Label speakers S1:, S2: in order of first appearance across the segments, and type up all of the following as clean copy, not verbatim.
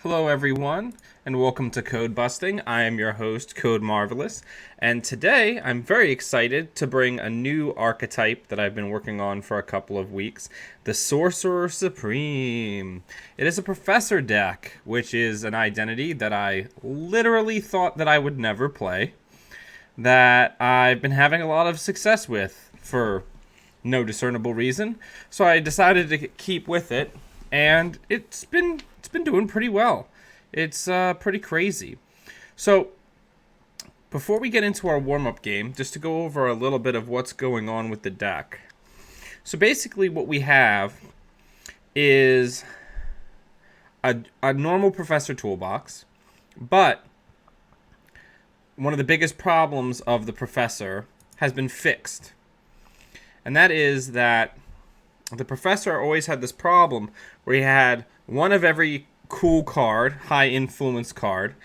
S1: Hello everyone, and welcome to Codebusting. I am your host, Code Marvelous, and today I'm very excited to bring a new archetype that I've been working on for a couple of weeks, the Sorcerer Supreme. It is a Professor deck, which is an identity that I literally thought that I would never play, that I've been having a lot of success with for no discernible reason, so I decided to keep with it, and it's been doing pretty well. It's pretty crazy. So before we get into our warm-up game, just to go over a little bit of what's going on with the deck. So basically what we have is a normal Professor toolbox, but one of the biggest problems of the Professor has been fixed. And that is that the Professor always had this problem where he had one of every cool card, high influence card,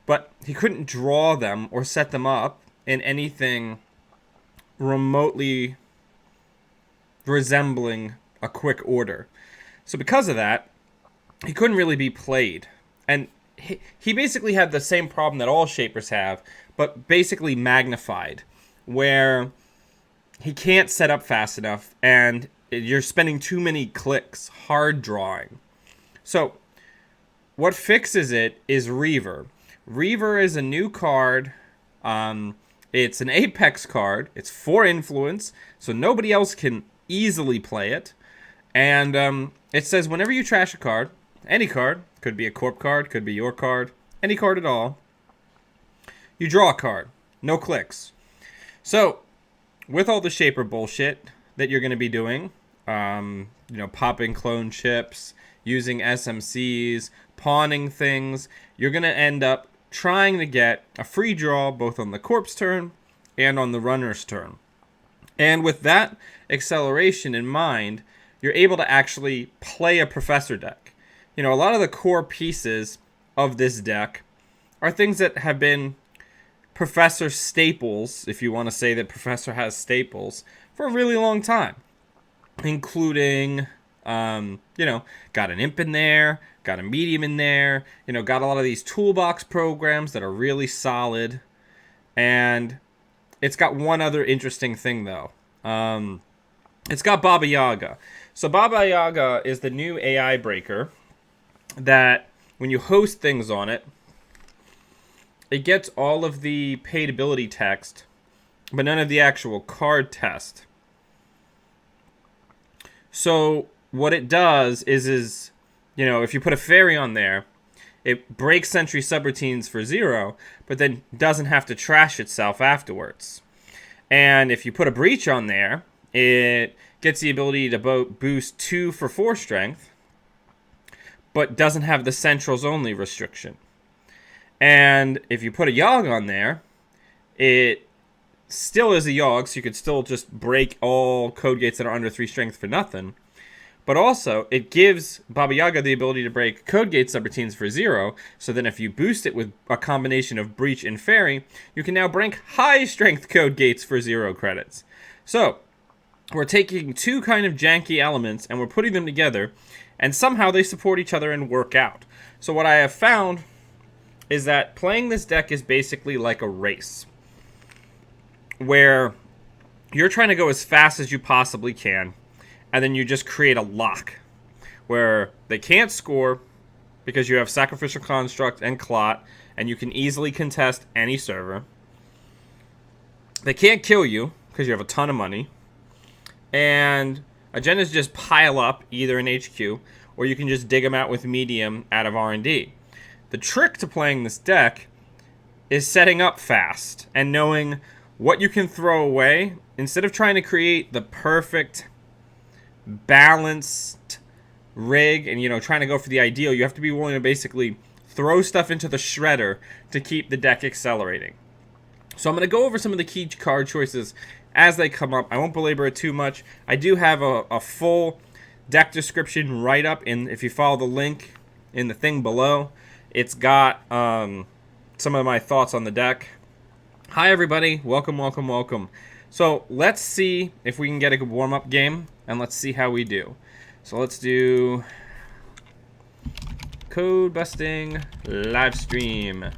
S1: but he couldn't draw them or set them up in anything remotely resembling a quick order. So because of that, he couldn't really be played. And he basically had the same problem that all shapers have, but basically magnified, where he can't set up fast enough and you're spending too many clicks hard drawing. So what fixes it is Reaver. Reaver is a new card. It's an Apex card. It's 4 influence, so nobody else can easily play it. And it says whenever you trash a card, any card, could be a corp card, could be your card, any card at all, you draw a card. No clicks. So with all the shaper bullshit that you're going to be doing, popping clone chips, using SMCs, pawning things, you're going to end up trying to get a free draw both on the corpse turn and on the runner's turn. And with that acceleration in mind, you're able to actually play a Professor deck. A lot of the core pieces of this deck are things that have been Professor staples, if you want to say that Professor has staples, for a really long time. Including, got an imp in there, got a medium in there, got a lot of these toolbox programs that are really solid. And it's got one other interesting thing, though. It's got Baba Yaga. So Baba Yaga is the new AI breaker that when you host things on it, it gets all of the paid ability text, but none of the actual card test. So what it does is if you put a fairy on there, it breaks sentry subroutines for 0, but then doesn't have to trash itself afterwards. And if you put a breach on there, it gets the ability to boost 2 for 4 strength, but doesn't have the centrals only restriction. And if you put a Yogg on there, it still is a Yogg, so you could still just break all code gates that are under 3 strength for nothing. But also, it gives Baba Yaga the ability to break code gate subroutines for 0, so then if you boost it with a combination of Breach and Fairy, you can now break high strength code gates for 0 credits. So, we're taking 2 kind of janky elements and we're putting them together, and somehow they support each other and work out. So what I have found is that playing this deck is basically like a race, where you're trying to go as fast as you possibly can, and then you just create a lock where they can't score because you have Sacrificial Construct and Clot, and you can easily contest any server. They can't kill you because you have a ton of money, and agendas just pile up either in HQ, or you can just dig them out with medium out of R&D. The trick to playing this deck is setting up fast and knowing what you can throw away instead of trying to create the perfect balanced rig and trying to go for the ideal. You have to be willing to basically throw stuff into the shredder to keep the deck accelerating. So I'm going to go over some of the key card choices as they come up. I won't belabor it too much. I do have a full deck description right up in, if you follow the link in the thing below, it's got some of my thoughts on the deck. Hi everybody, welcome. So let's see if we can get a good warm-up game, and let's see how we do. So let's do Codebusting live stream. And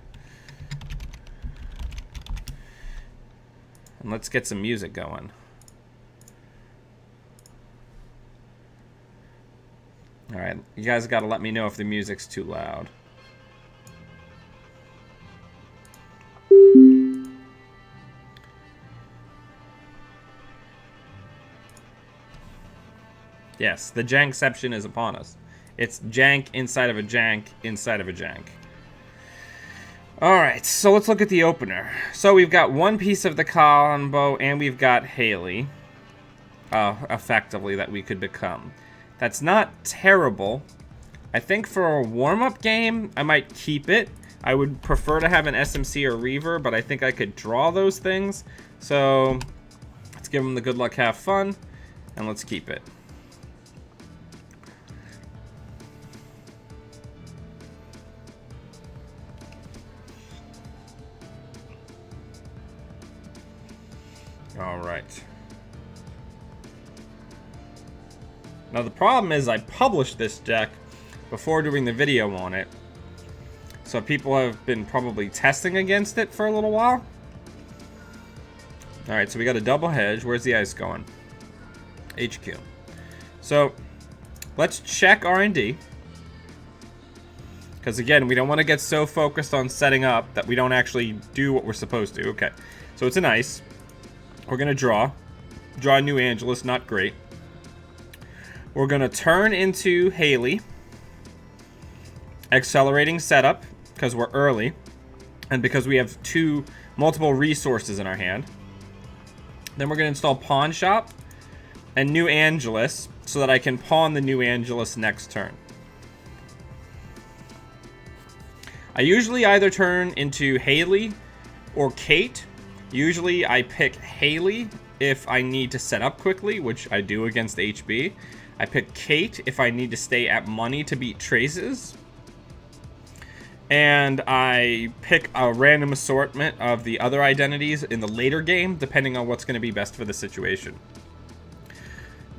S1: let's get some music going. Alright, you guys gotta let me know if the music's too loud. Yes, the jankception is upon us. It's jank inside of a jank inside of a jank. Alright, so let's look at the opener. So we've got one piece of the combo, and we've got Haley, effectively, that we could become. That's not terrible. I think for a warm-up game, I might keep it. I would prefer to have an SMC or Reaver, but I think I could draw those things. So let's give them the good luck, have fun, and let's keep it. All right. Now the problem is I published this deck before doing the video on it, so people have been probably testing against it for a little while. All right, so we got a double hedge. Where's the ice going? HQ. So let's check R&D, because again, we don't want to get so focused on setting up that we don't actually do what we're supposed to. Okay, so it's an ice. We're gonna draw a new Angelus, not great. We're gonna turn into Haley, accelerating setup because we're early, and because we have multiple resources in our hand. Then we're gonna install Pawn Shop and New Angelus so that I can pawn the New Angelus next turn. I usually either turn into Haley or Kate. Usually I pick Haley if I need to set up quickly, which I do against HB. I pick Kate if I need to stay at money to beat Traces. And I pick a random assortment of the other identities in the later game, depending on what's going to be best for the situation.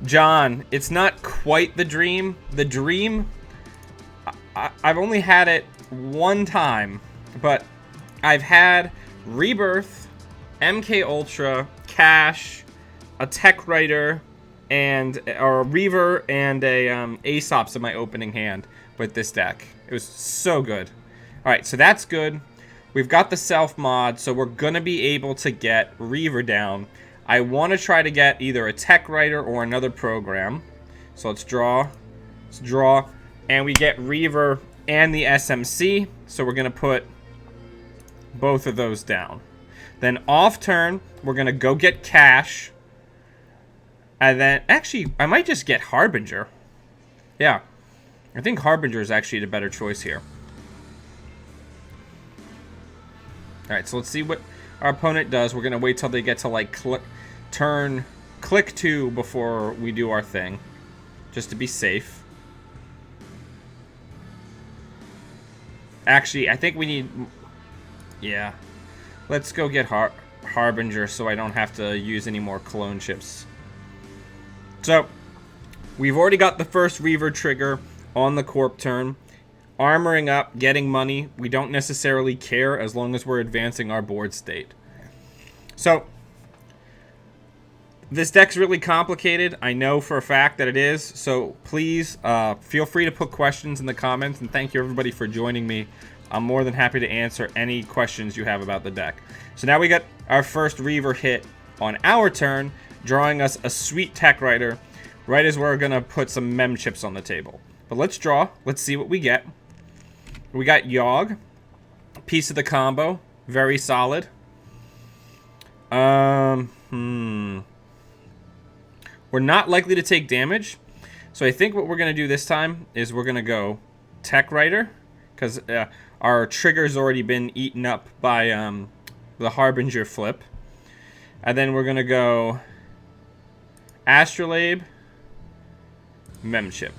S1: John, it's not quite the dream. The dream, I've only had it one time, but I've had Rebirth, MK Ultra, Cash, a Tech Writer, or a Reaver, and a Aesop's in my opening hand with this deck. It was so good. Alright, so that's good. We've got the self mod, so we're gonna be able to get Reaver down. I want to try to get either a Tech Writer or another program. So let's draw. Let's draw. And we get Reaver and the SMC, so we're gonna put both of those down. Then off turn, we're going to go get Cash. And then, actually, I might just get Harbinger. Yeah. I think Harbinger is actually the better choice here. Alright, so let's see what our opponent does. We're going to wait till they get to, like, click 2 before we do our thing. Just to be safe. Actually, I think we need... Yeah. Let's go get Harbinger so I don't have to use any more clone chips. So, we've already got the first Reaver trigger on the Corp turn. Armoring up, getting money. We don't necessarily care as long as we're advancing our board state. So, this deck's really complicated. I know for a fact that it is. So, please feel free to put questions in the comments. And thank you everybody for joining me. I'm more than happy to answer any questions you have about the deck. So now we got our first Reaver hit on our turn, drawing us a sweet Tech Writer, right as we're going to put some mem chips on the table. But let's draw. Let's see what we get. We got Yogg, piece of the combo, very solid. We're not likely to take damage. So I think what we're going to do this time is we're going to go Tech Writer, because our trigger's already been eaten up by the Harbinger flip. And then we're going to go Astrolabe, Memchip.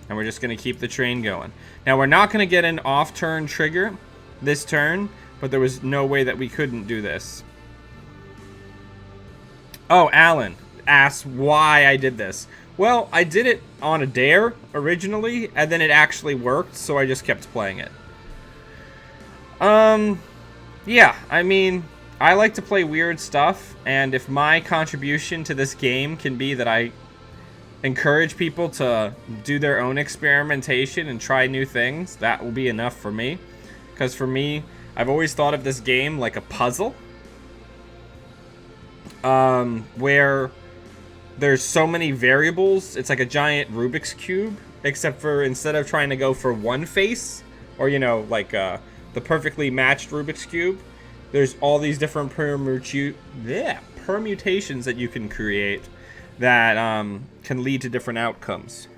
S1: And we're just going to keep the train going. Now, we're not going to get an off-turn trigger this turn, but there was no way that we couldn't do this. Oh, Alan. asks why I did this. Well, I did it on a dare originally, and then it actually worked, so I just kept playing it. Yeah, I mean, I like to play weird stuff, and if my contribution to this game can be that I encourage people to do their own experimentation and try new things, that will be enough for me. Because for me, I've always thought of this game like a puzzle. Where there's so many variables, it's like a giant Rubik's Cube, except for instead of trying to go for one face, or, you know, like the perfectly matched Rubik's Cube, there's all these different permutations that you can create that can lead to different outcomes.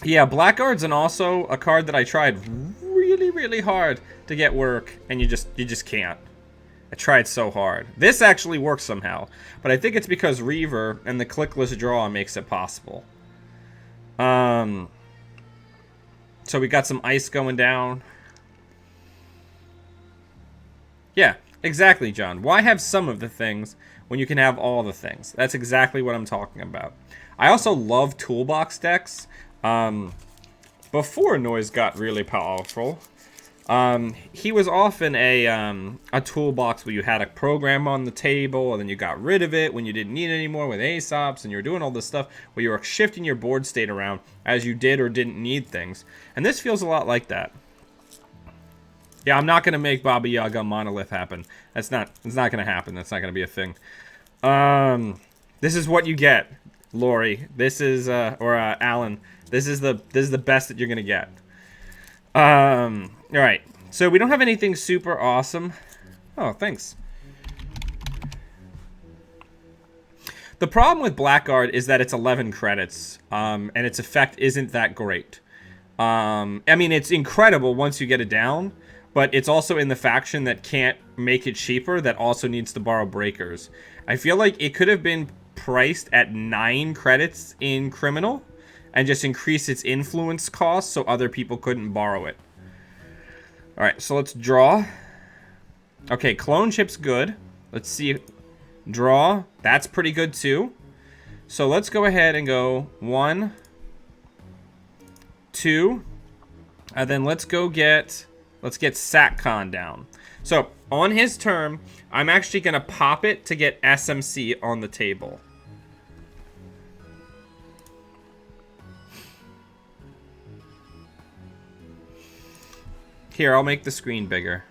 S1: Yeah, Blackguard's and also a card that I tried really hard to get work, and you just can't. I tried so hard. This actually works somehow, but I think it's because Reaver and the clickless draw makes it possible. So we got some ice going down. Yeah, exactly, John. Why have some of the things when you can have all the things? That's exactly what I'm talking about. I also love toolbox decks. Before Noise got really powerful, he was often a toolbox where you had a program on the table, and then you got rid of it when you didn't need it anymore with Aesops, and you were doing all this stuff where you were shifting your board state around as you did or didn't need things. And this feels a lot like that. Yeah, I'm not gonna make Baba Yaga Monolith happen. It's not gonna happen. That's not gonna be a thing. This is what you get, Lori. This is Alan. This is the best that you're gonna get. Alright. So we don't have anything super awesome. Oh, thanks. The problem with Blackguard is that it's 11 credits, and its effect isn't that great. I mean, it's incredible once you get it down, but it's also in the faction that can't make it cheaper, that also needs to borrow breakers. I feel like it could have been priced at 9 credits in Criminal, and just increase its influence cost so other people couldn't borrow it. Alright, so let's draw. Okay, clone chip's good. Let's see. Draw. That's pretty good too. So let's go ahead and go 1, 2, and then let's get Satcon down. So on his turn, I'm actually gonna pop it to get SMC on the table. Here, I'll make the screen bigger.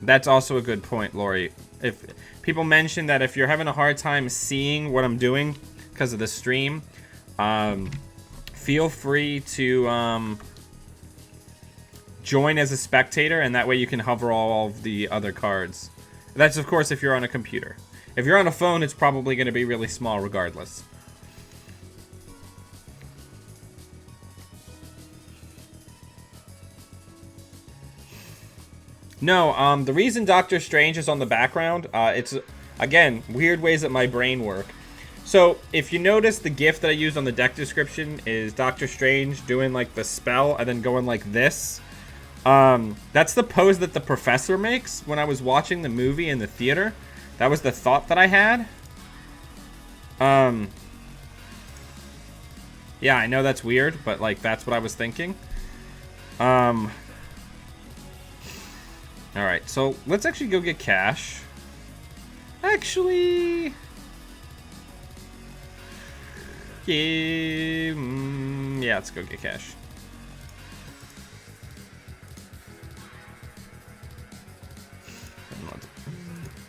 S1: That's also a good point, Lori. If people mention that if you're having a hard time seeing what I'm doing because of the stream, feel free to join as a spectator, and that way you can hover all of the other cards. That's, of course, if you're on a computer. If you're on a phone, it's probably going to be really small regardless. No, the reason Doctor Strange is on the background, it's, again, weird ways that my brain work. So, if you notice, the GIF that I used on the deck description is Doctor Strange doing, like, the spell and then going like this. That's the pose that the professor makes when I was watching the movie in the theater. That was the thought that I had. Yeah, I know that's weird, but, like, that's what I was thinking. Alright, so let's actually go get cash. Actually... yeah, let's go get cash.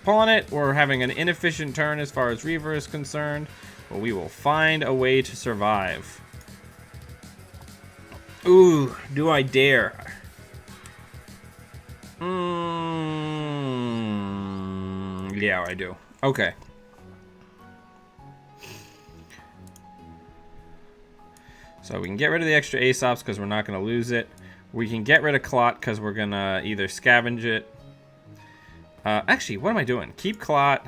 S1: Pawn it. We're having an inefficient turn as far as Reaver is concerned, but we will find a way to survive. Ooh, do I dare? Yeah, I do. Okay. So we can get rid of the extra Aesops because we're not going to lose it. We can get rid of Clot because we're going to either scavenge it. Actually, what am I doing? Keep Clot.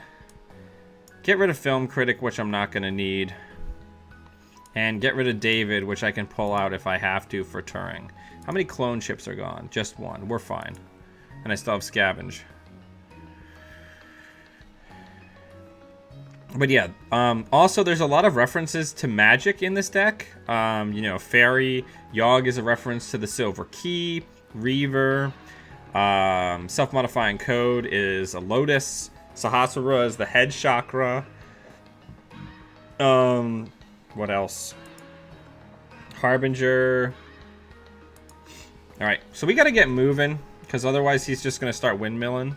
S1: Get rid of Film Critic, which I'm not going to need. And get rid of David, which I can pull out if I have to for Turing. How many clone chips are gone? Just one. We're fine. And I still have Scavenge. But yeah, also there's a lot of references to magic in this deck. You know, Fairy, Yogg is a reference to the Silver Key, Reaver, Self-Modifying Code is a Lotus, Sahasrara is the Head Chakra. What else? Harbinger. Alright, so we gotta get moving, because otherwise he's just gonna start windmilling.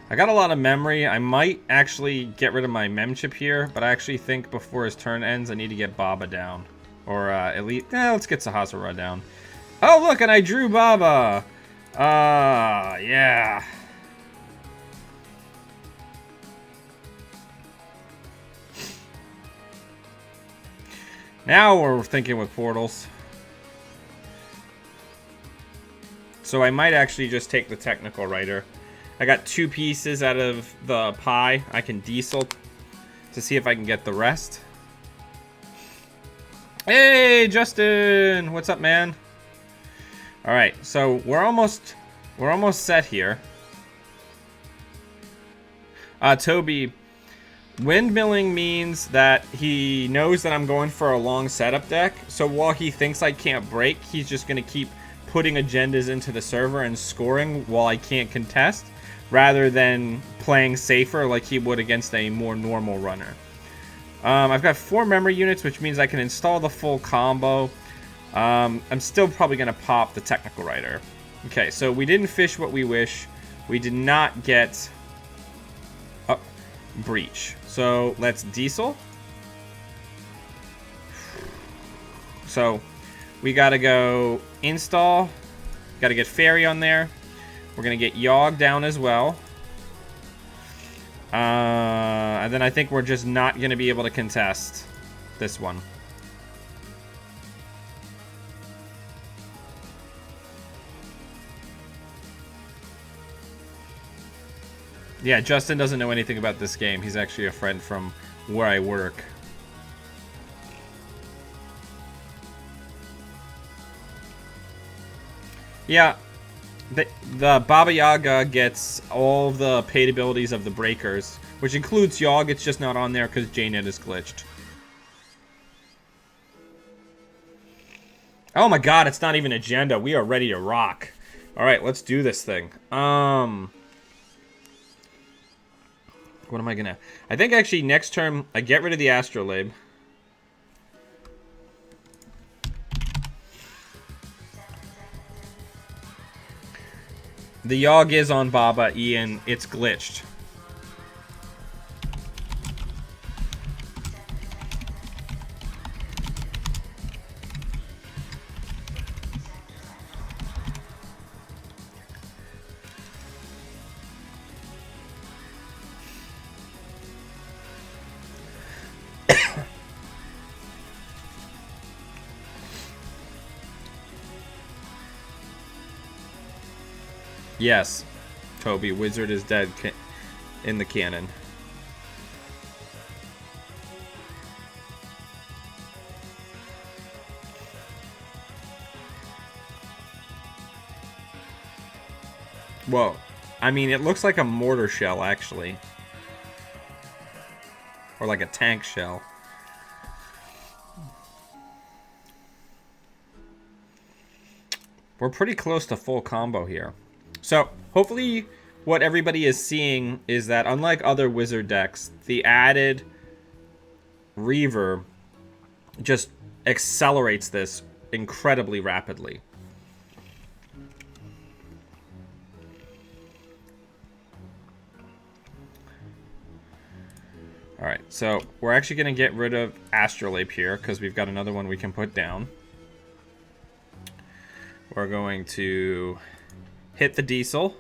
S1: I got a lot of memory. I might actually get rid of my mem chip here, but I actually think before his turn ends, I need to get Baba down. Or at least, let's get Sahasrara down. Oh, look, and I drew Baba. Yeah. Now we're thinking with portals. So I might actually just take the Technical Writer. I got 2 pieces out of the pie. I can diesel to see if I can get the rest. Hey, Justin! What's up, man? Alright, so we're almost set here. Toby, windmilling means that he knows that I'm going for a long setup deck. So while he thinks I can't break, he's just going to keep putting agendas into the server and scoring while I can't contest, rather than playing safer like he would against a more normal runner. I've got 4 memory units, which means I can install the full combo. I'm still probably going to pop the Technical Writer. Okay, so we didn't fish what we wish. We did not get Breach. So let's diesel. So we got to go install. Got to get Fairy on there. We're going to get Yogg down as well. And then I think we're just not going to be able to contest this one. Yeah, Justin doesn't know anything about this game. He's actually a friend from where I work. Yeah. The Baba Yaga gets all the paid abilities of the Breakers, which includes Yogg. It's just not on there because JNet is glitched. Oh my god, it's not even agenda. We are ready to rock. Alright, let's do this thing. What am I gonna... I think actually next turn I get rid of the Astrolabe. The Yogg is on Baba, Ian. It's glitched. Yes, Toby, Wizard is dead in the canon. Whoa. I mean, it looks like a mortar shell, actually. Or like a tank shell. We're pretty close to full combo here. So, hopefully what everybody is seeing is that unlike other Wizard decks, the added Reaver just accelerates this incredibly rapidly. Alright, so we're actually going to get rid of Astrolabe here because we've got another one we can put down. We're going to hit the diesel.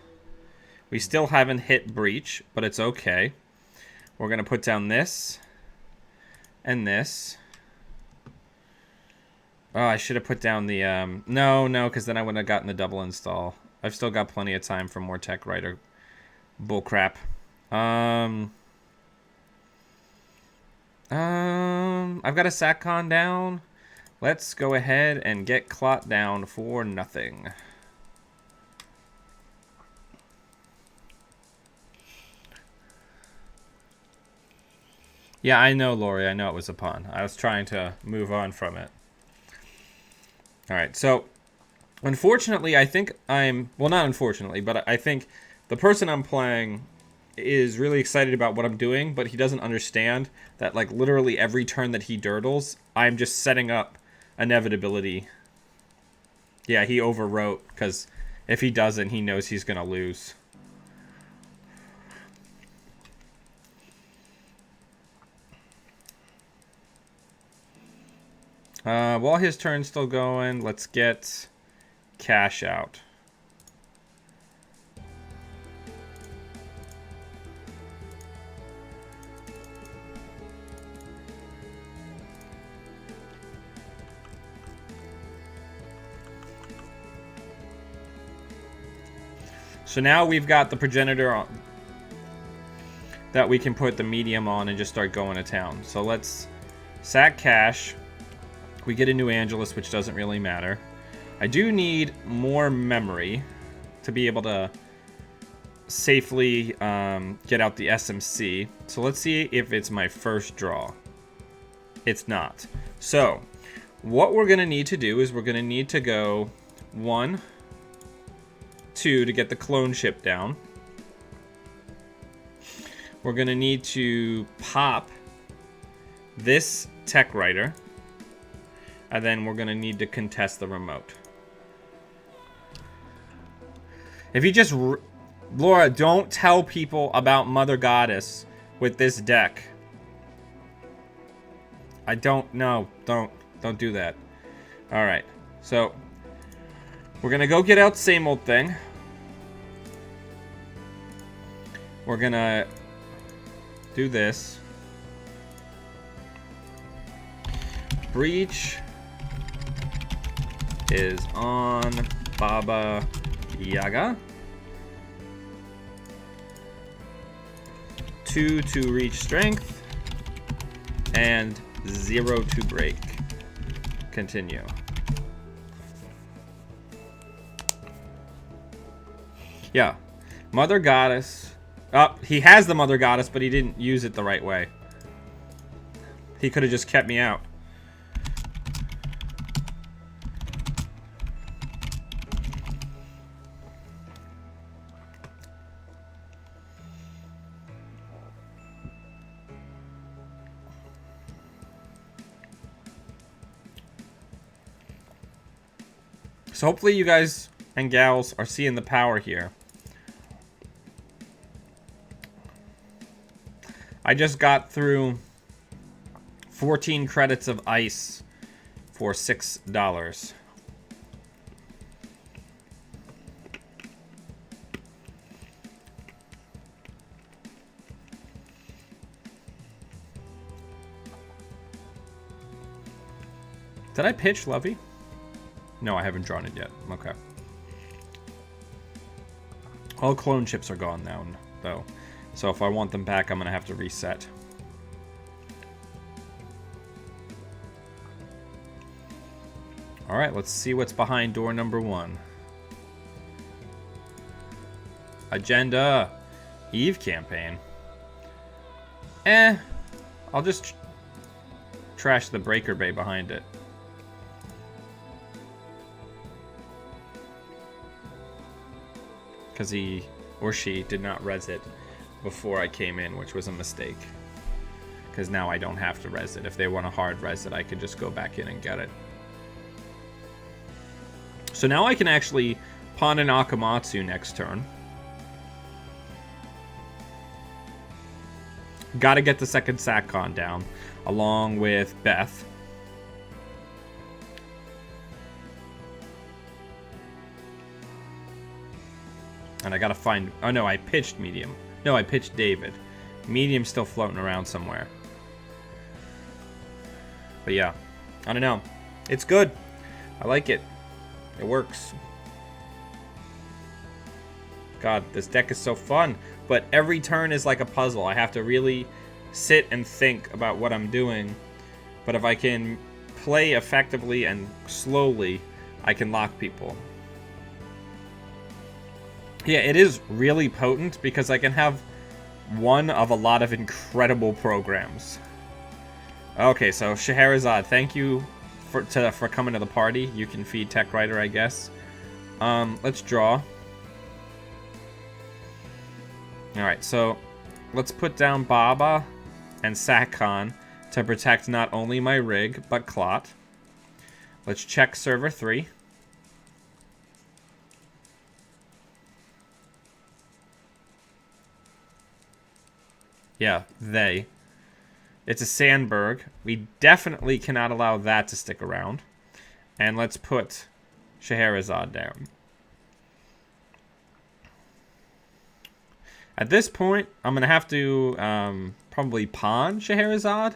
S1: We still haven't hit breach, but it's okay. We're going to put down this and this. Oh, I should have put down the... No, because then I wouldn't have gotten the double install. I've still got plenty of time for more tech writer bullcrap. I've got a SATCON down. Let's go ahead and get Clot down for nothing. Yeah, I know, Lori. I know it was a pun. I was trying to move on from it. Alright, so unfortunately, I think I'm... Well, not unfortunately, but I think the person I'm playing is really excited about what I'm doing, but he doesn't understand that, like, literally every turn that he durdles, I'm just setting up inevitability. Yeah, he overwrote, because if he doesn't, he knows he's going to lose. While his turn's still going, let's get cash out. So now we've got the progenitor on that we can put the medium on and just start going to town. So let's sack cash. We get a new Angelus, which doesn't really matter. I do need more memory to be able to safely get out the SMC. So let's see if it's my first draw. It's not. So what we're going to need to do is we're going to need to go 1, 2 to get the clone ship down. We're going to need to pop this tech writer. And then we're going to need to contest the remote. If you just... Laura, don't tell people about Mother Goddess with this deck. I don't know. Don't do that. Alright. So, we're going to go get out Same Old Thing. We're going to do this. Breach is on Baba Yaga. 2 to reach strength. And 0 to break. Continue. Yeah. Mother Goddess. He has the Mother Goddess, but he didn't use it the right way. He could have just kept me out. So hopefully you guys and gals are seeing the power here. I just got through 14 credits of ice for $6. Did I pitch Lovey? No, I haven't drawn it yet. Okay. All clone chips are gone now, though. So if I want them back, I'm going to have to reset. Alright, let's see what's behind door number 1. Agenda. Eve campaign. I'll just trash the breaker bay behind it. Because he or she did not res it before I came in, which was a mistake. Because now I don't have to res it. If they want to hard res it, I could just go back in and get it. So now I can actually pawn an Akamatsu next turn. Gotta get the second SATCON down, along with Beth. And I gotta find... Oh, no, I pitched medium. No, I pitched David. Medium's still floating around somewhere. But yeah, I don't know. It's good. I like it. It works. God, this deck is so fun. But every turn is like a puzzle. I have to really sit and think about what I'm doing. But if I can play effectively and slowly, I can lock people. Yeah, it is really potent because I can have one of a lot of incredible programs. Okay, so Scheherazade, thank you for coming to the party. You can feed Tech Writer, I guess. Let's draw. Alright, so let's put down Baba and Sakon to protect not only my rig, but Clot. Let's check server 3. Yeah, they. It's a Sandberg. We definitely cannot allow that to stick around. And let's put Scheherazade down. At this point, I'm going to have to probably pawn Scheherazade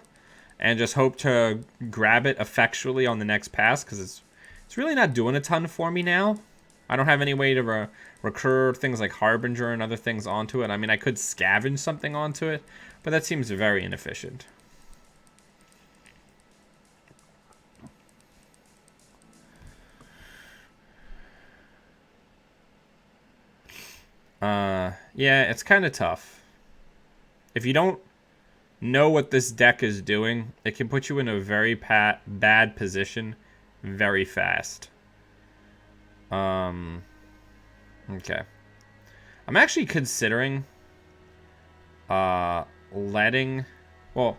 S1: and just hope to grab it effectually on the next pass because it's really not doing a ton for me now. I don't have any way to recur things like Harbinger and other things onto it. I mean, I could scavenge something onto it, but that seems very inefficient. Yeah, it's kind of tough. If you don't know what this deck is doing, it can put you in a very bad position very fast. Okay. I'm actually considering letting... Well,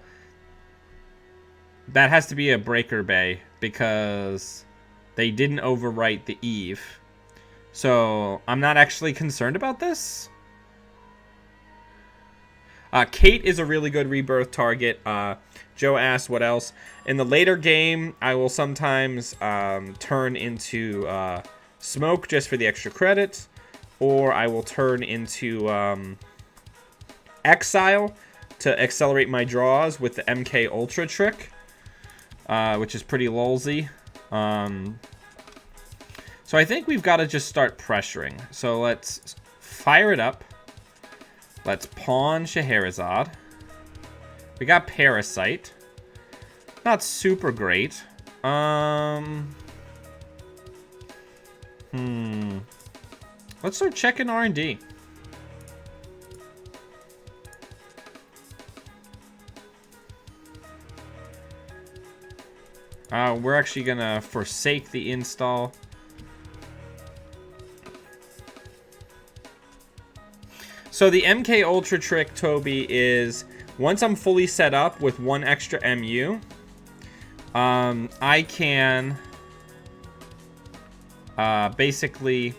S1: that has to be a breaker bay because they didn't overwrite the Eve. So, I'm not actually concerned about this. Kate is a really good rebirth target. Joe asked what else. In the later game, I will sometimes turn into Smoke just for the extra credit. Or I will turn into Exile to accelerate my draws with the MK Ultra trick. Which is pretty lolsy. So I think we've got to just start pressuring. So let's fire it up. Let's pawn Scheherazade. We got Parasite. Not super great. Let's start checking R&D. We're actually gonna forsake the install. So the MK Ultra trick, Toby, is once I'm fully set up with one extra MU, I can basically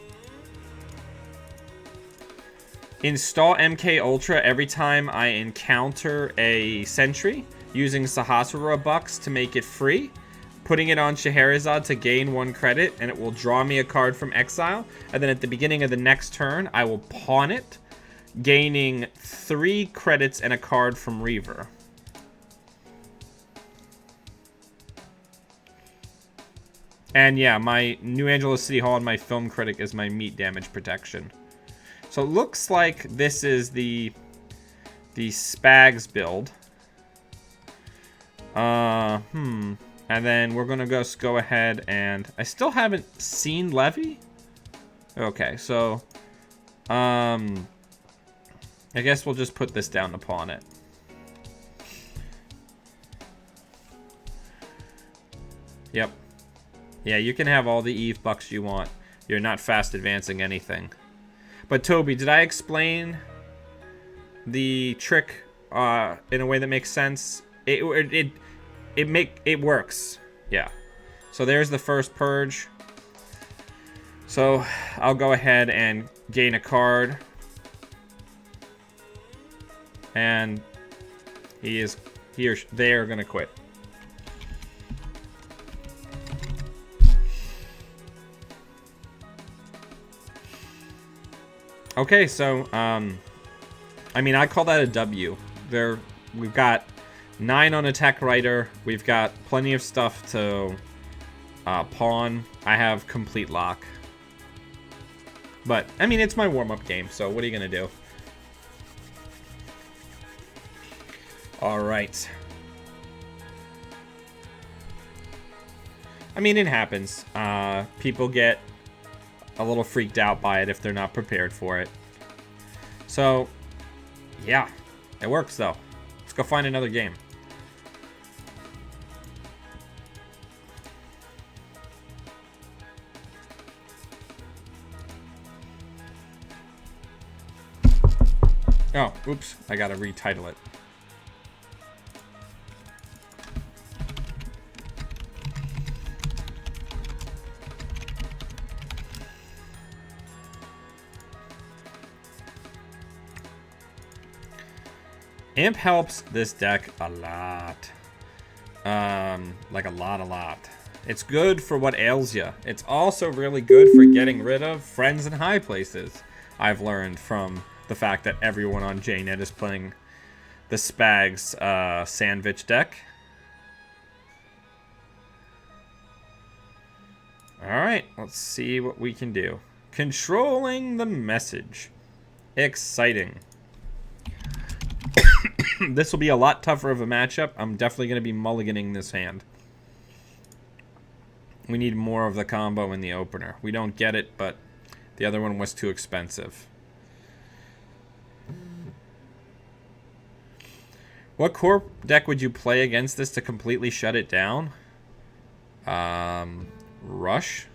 S1: install MK Ultra every time I encounter a sentry using Sahasrara bucks to make it free, putting it on Scheherazade to gain 1 credit, and it will draw me a card from exile. And then at the beginning of the next turn, I will pawn it, gaining 3 credits and a card from Reaver. And yeah, my New Angeles City Hall and my Film Critic is my meat damage protection. So it looks like this is the Spags build. And then we're gonna just go ahead and... I still haven't seen Levy? Okay, so... I guess we'll just put this down to pawn it. Yep. Yeah, you can have all the Eve bucks you want. You're not fast advancing anything. But Toby, did I explain the trick in a way that makes sense? It works. Yeah. So there's the first purge. So I'll go ahead and gain a card. And they are gonna quit. Okay, so, I mean, I call that a W. We've got 9 on Attack Rider. We've got plenty of stuff to pawn. I have complete lock. But, I mean, it's my warm-up game, so what are you going to do? Alright. I mean, it happens. People get a little freaked out by it if they're not prepared for it. So, yeah. It works, though. Let's go find another game. Oh, oops. I gotta retitle it. Imp helps this deck a lot. Like a lot. It's good for what ails you. It's also really good for getting rid of friends in high places. I've learned from the fact that everyone on JNet is playing the Spags Sandwich deck. Alright, let's see what we can do. Controlling the message. Exciting. This will be a lot tougher of a matchup. I'm definitely going to be mulliganing this hand. We need more of the combo in the opener. We don't get it, but the other one was too expensive. What core deck would you play against this to completely shut it down? Rush.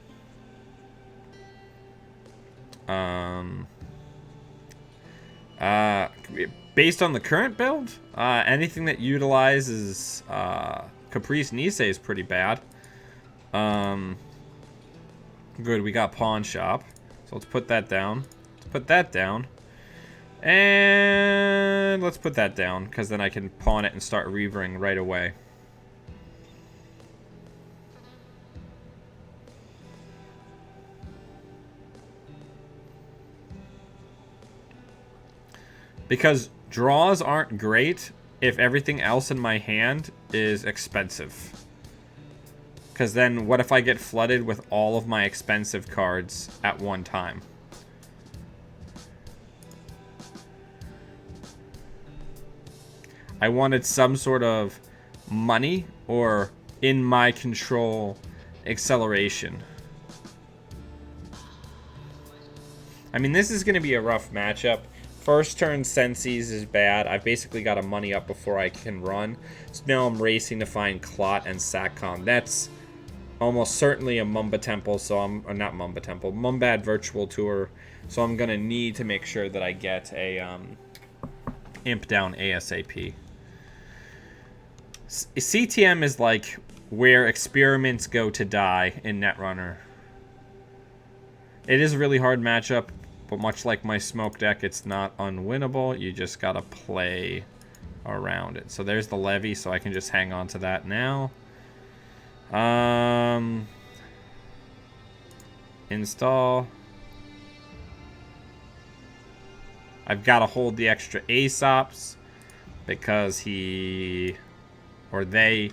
S1: Based on the current build, anything that utilizes Caprice Nisei is pretty bad. Good, we got Pawn Shop. So let's put that down. Let's put that down. And let's put that down, because then I can pawn it and start reavering right away. Because draws aren't great if everything else in my hand is expensive. Because then what if I get flooded with all of my expensive cards at one time? I wanted some sort of money or in my control acceleration. I mean, this is going to be a rough matchup. First turn Sensi's is bad. I've basically got a money up before I can run. So now I'm racing to find Clot and Satcom. That's almost certainly a Mumba Temple, so I'm... Or not Mumba Temple. Mumbad Virtual Tour. So I'm going to need to make sure that I get a Imp down ASAP. CTM is like where experiments go to die in Netrunner. It is a really hard matchup, but much like my smoke deck, it's not unwinnable. You just gotta play around it. So there's the Levy, so I can just hang on to that now. Install. I've got to hold the extra Aesops because he... or they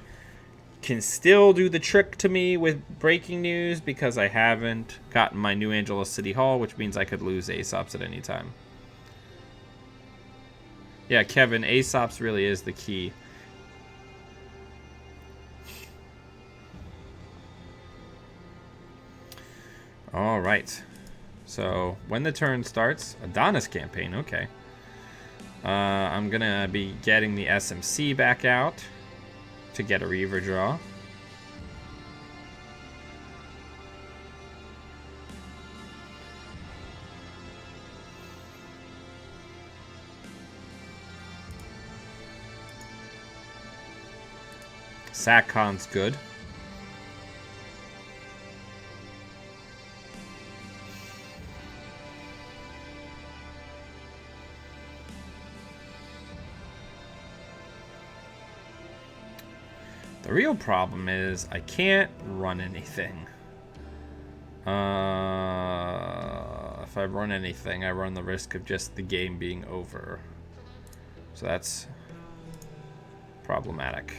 S1: can still do the trick to me with breaking news because I haven't gotten my new Angeles City Hall, which means I could lose Aesops at any time. Yeah, Kevin, Aesops really is the key. All right. So when the turn starts, Adonis campaign, okay. I'm going to be getting the SMC back out to get a Reaver draw. Satcon's good. The real problem is I can't run anything. if I run anything, I run the risk of just the game being over. So that's problematic.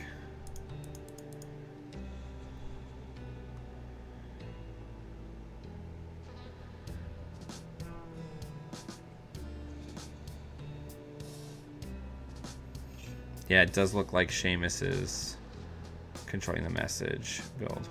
S1: Yeah, it does look like Seamus is controlling the message build.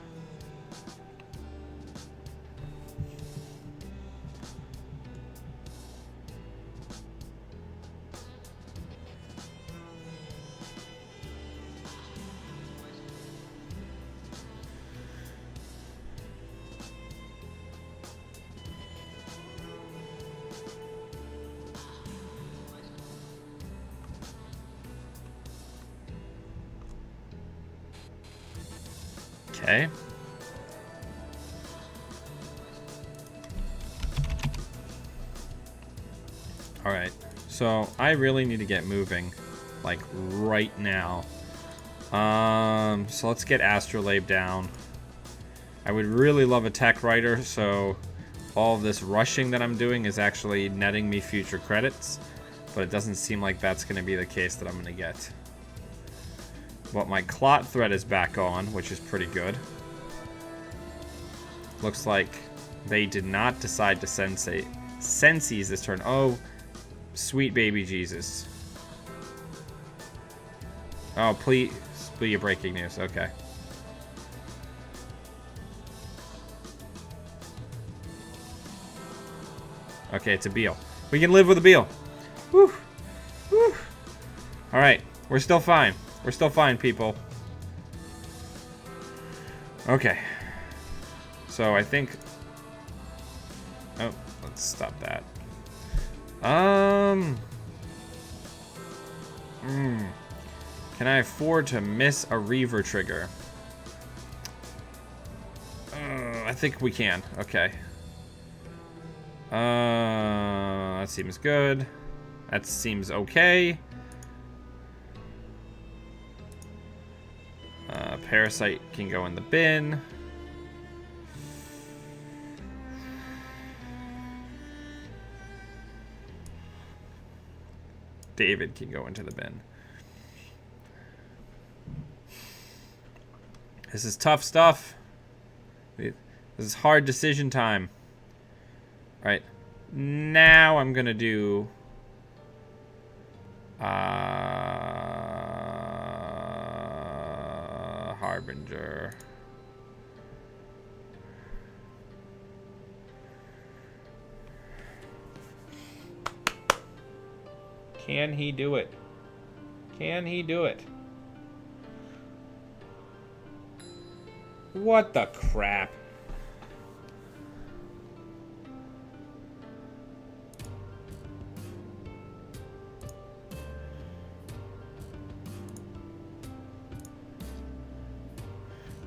S1: Okay. Alright. So, I really need to get moving. Like, right now. So let's get Astrolabe down. I would really love a tech writer, so all of this rushing that I'm doing is actually netting me future credits. But it doesn't seem like that's going to be the case that I'm going to get. But my clot thread is back on, which is pretty good. Looks like they did not decide to Sensies this turn. Oh, sweet baby Jesus. Oh, please be breaking news. Okay. Okay, it's a Beal. We can live with a Beal. Whew. Whew. Alright, we're still fine. We're still fine, people. Okay. So I think... Oh, let's stop that. Can I afford to miss a Reaver trigger? I think we can. Okay. That seems good. That seems okay. Parasite can go in the bin. David can go into the bin. This is tough stuff. This is hard decision time. Alright. Now I'm going to do... Harbinger. Can he do it? Can he do it? What the crap?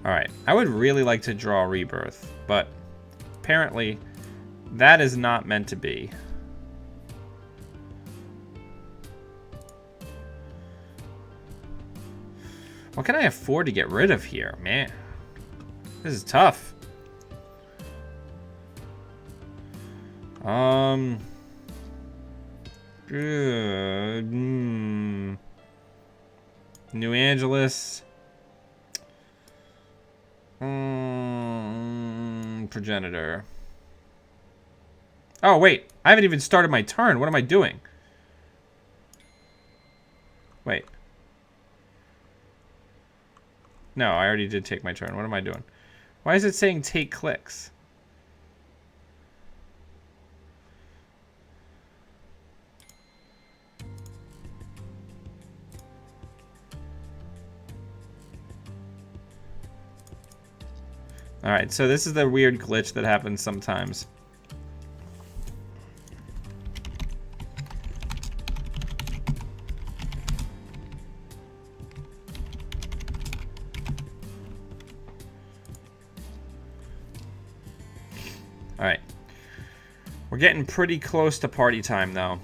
S1: Alright, I would really like to draw Rebirth, but apparently that is not meant to be. What can I afford to get rid of here? Man, this is tough. Good. New Angeles. Progenitor. Oh, wait. I haven't even started my turn. What am I doing? Wait. No, I already did take my turn. What am I doing? Why is it saying take clicks? Alright, so this is the weird glitch that happens sometimes. Alright. We're getting pretty close to party time, though.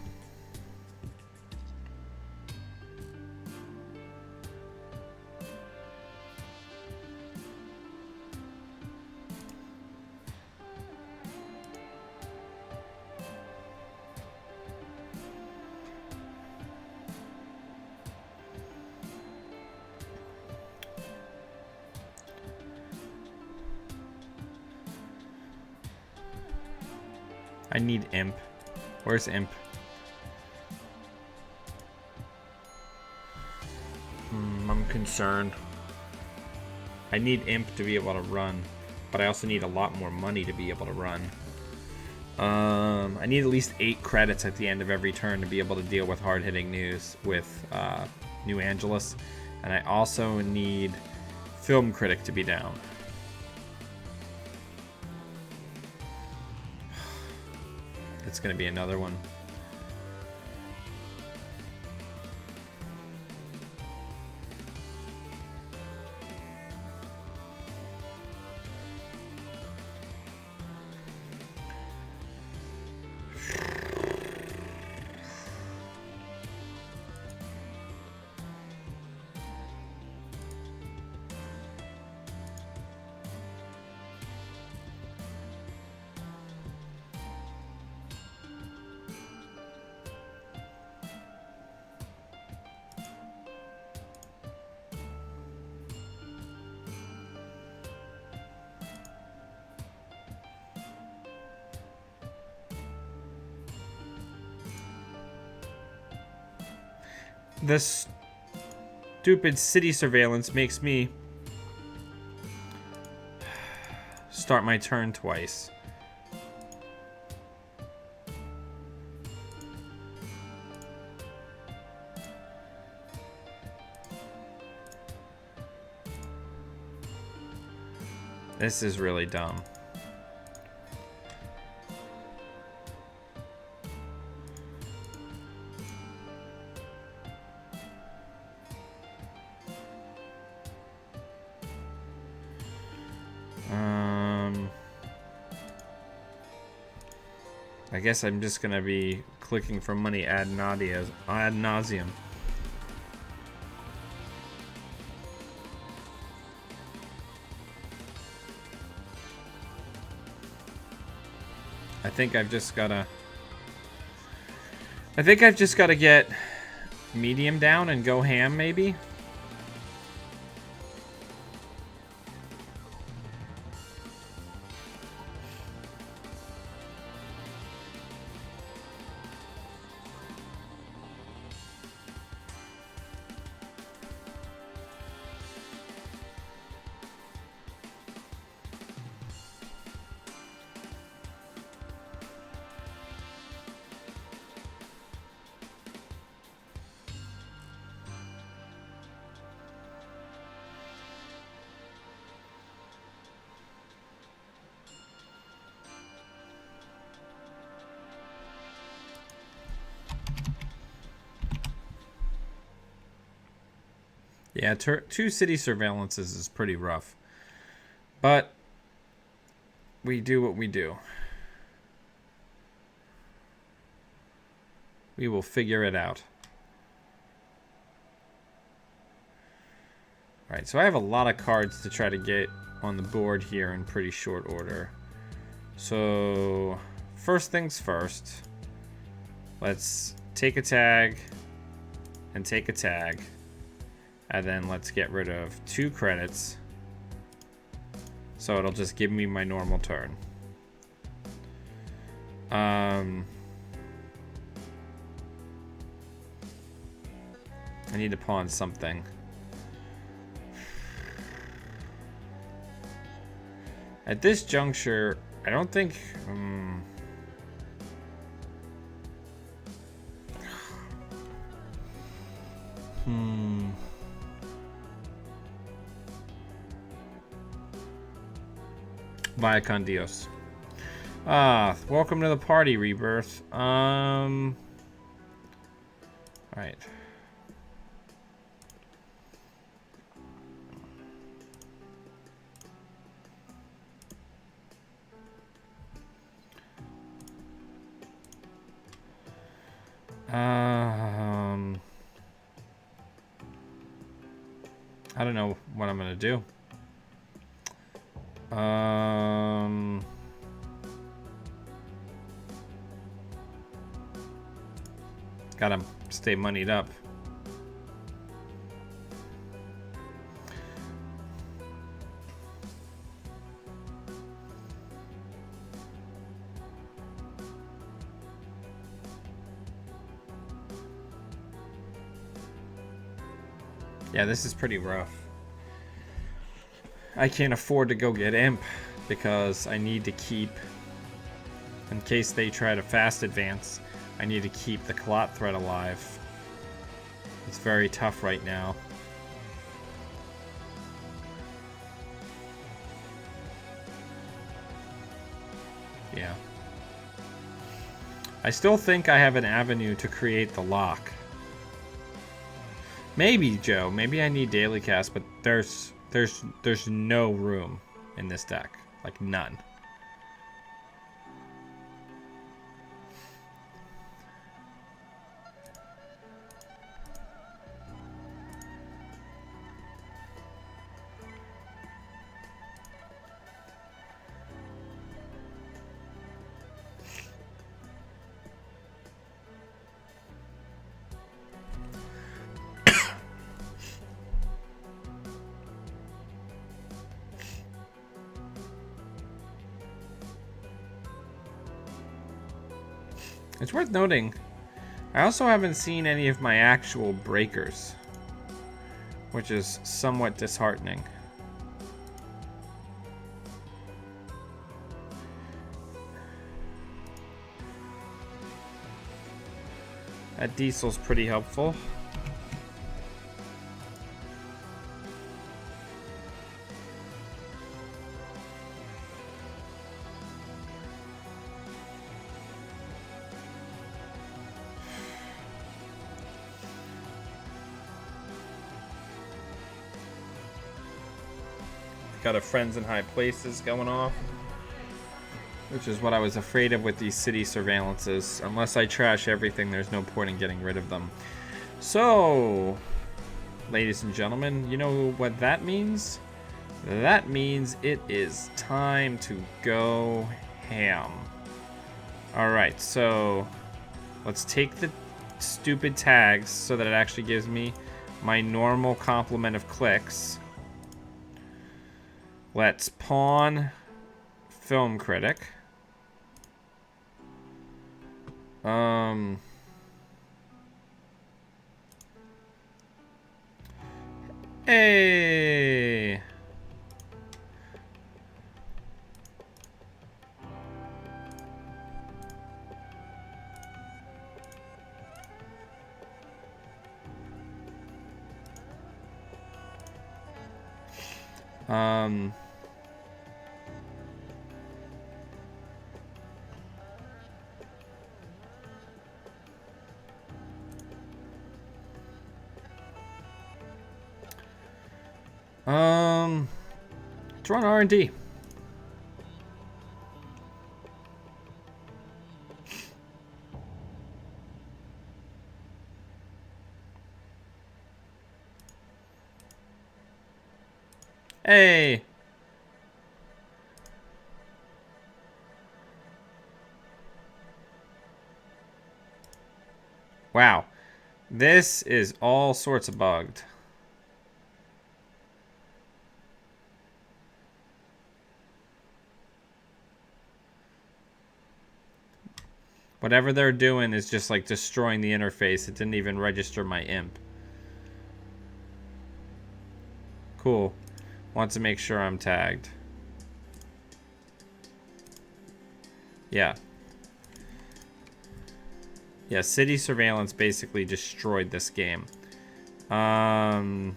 S1: I need Imp. Where's Imp? I'm concerned. I need Imp to be able to run, but I also need a lot more money to be able to run. I need at least 8 credits at the end of every turn to be able to deal with hard-hitting news with New Angeles. And I also need Film Critic to be down. It's going to be another one. This stupid city surveillance makes me start my turn twice. This is really dumb. I guess I'm just gonna be clicking for money ad nauseum. I think I've just gotta get medium down and go ham, maybe. Yeah, 2 city surveillances is pretty rough. But we do what we do. We will figure it out. Alright, so I have a lot of cards to try to get on the board here in pretty short order. So, first things first. Let's take a tag and take a tag. And then let's get rid of 2 credits. So it'll just give me my normal turn. I need to pawn something. At this juncture, I don't think... Vaya con Dios. Welcome to the party, Rebirth. Alright. I don't know what I'm gonna do. Gotta stay moneyed up. Yeah, this is pretty rough. I can't afford to go get Imp because I need to keep, in case they try to fast advance, I need to keep the Kalot threat alive. It's very tough right now. Yeah. I still think I have an avenue to create the lock. Maybe, Joe. Maybe I need daily cast, but there's no room in this deck. Like, none. It's worth noting, I also haven't seen any of my actual breakers, which is somewhat disheartening. That diesel's pretty helpful. Got a friends in high places going off, which is what I was afraid of with these city surveillances. Unless I trash everything, there's no point in getting rid of them. So, ladies and gentlemen, you know what that means? That means it is time to go ham. Alright, so let's take the stupid tags so that it actually gives me my normal complement of clicks. Let's pawn Film Critic. Hey. Let's run R&D. Hey. Wow. This is all sorts of bugged. Whatever they're doing is just like destroying the interface. It didn't even register my imp. Cool. Want to make sure I'm tagged. Yeah. Yeah, city surveillance basically destroyed this game. Yeah,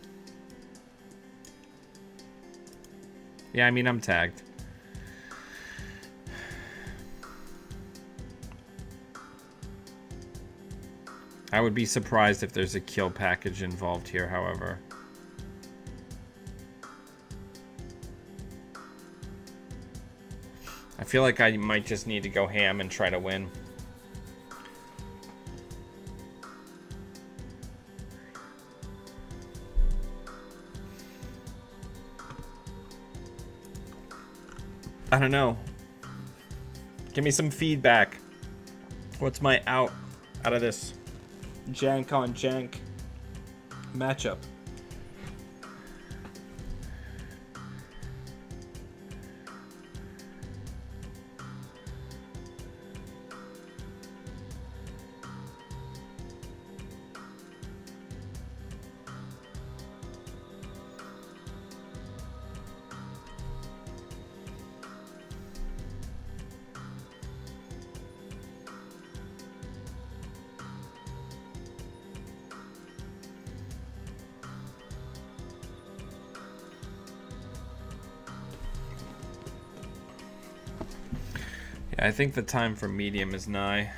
S1: I mean, I'm tagged. I would be surprised if there's a kill package involved here, however. I feel like I might just need to go ham and try to win. I don't know. Give me some feedback. What's my out of this jank on jank matchup? Yeah, I think the time for medium is nigh.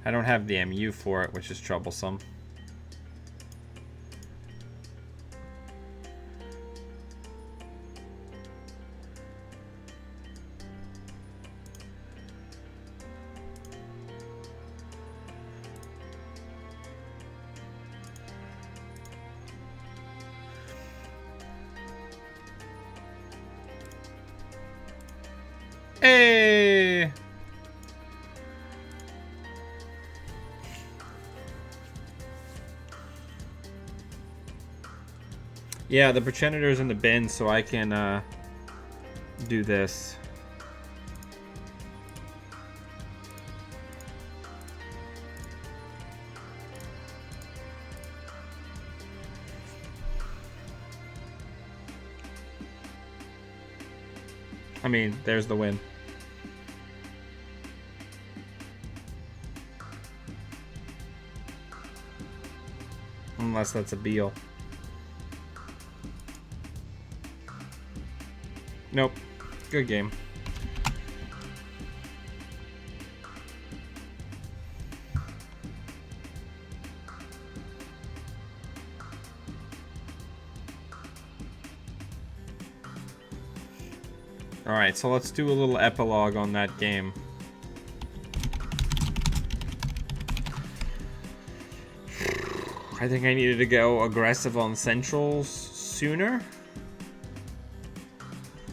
S1: I don't have the MU for it, which is troublesome. Hey! Yeah, the progenitor's in the bin, so I can do this. I mean, there's the win. Unless that's a Beal. Nope. Good game. Alright, so let's do a little epilogue on that game. I think I needed to go aggressive on centrals sooner.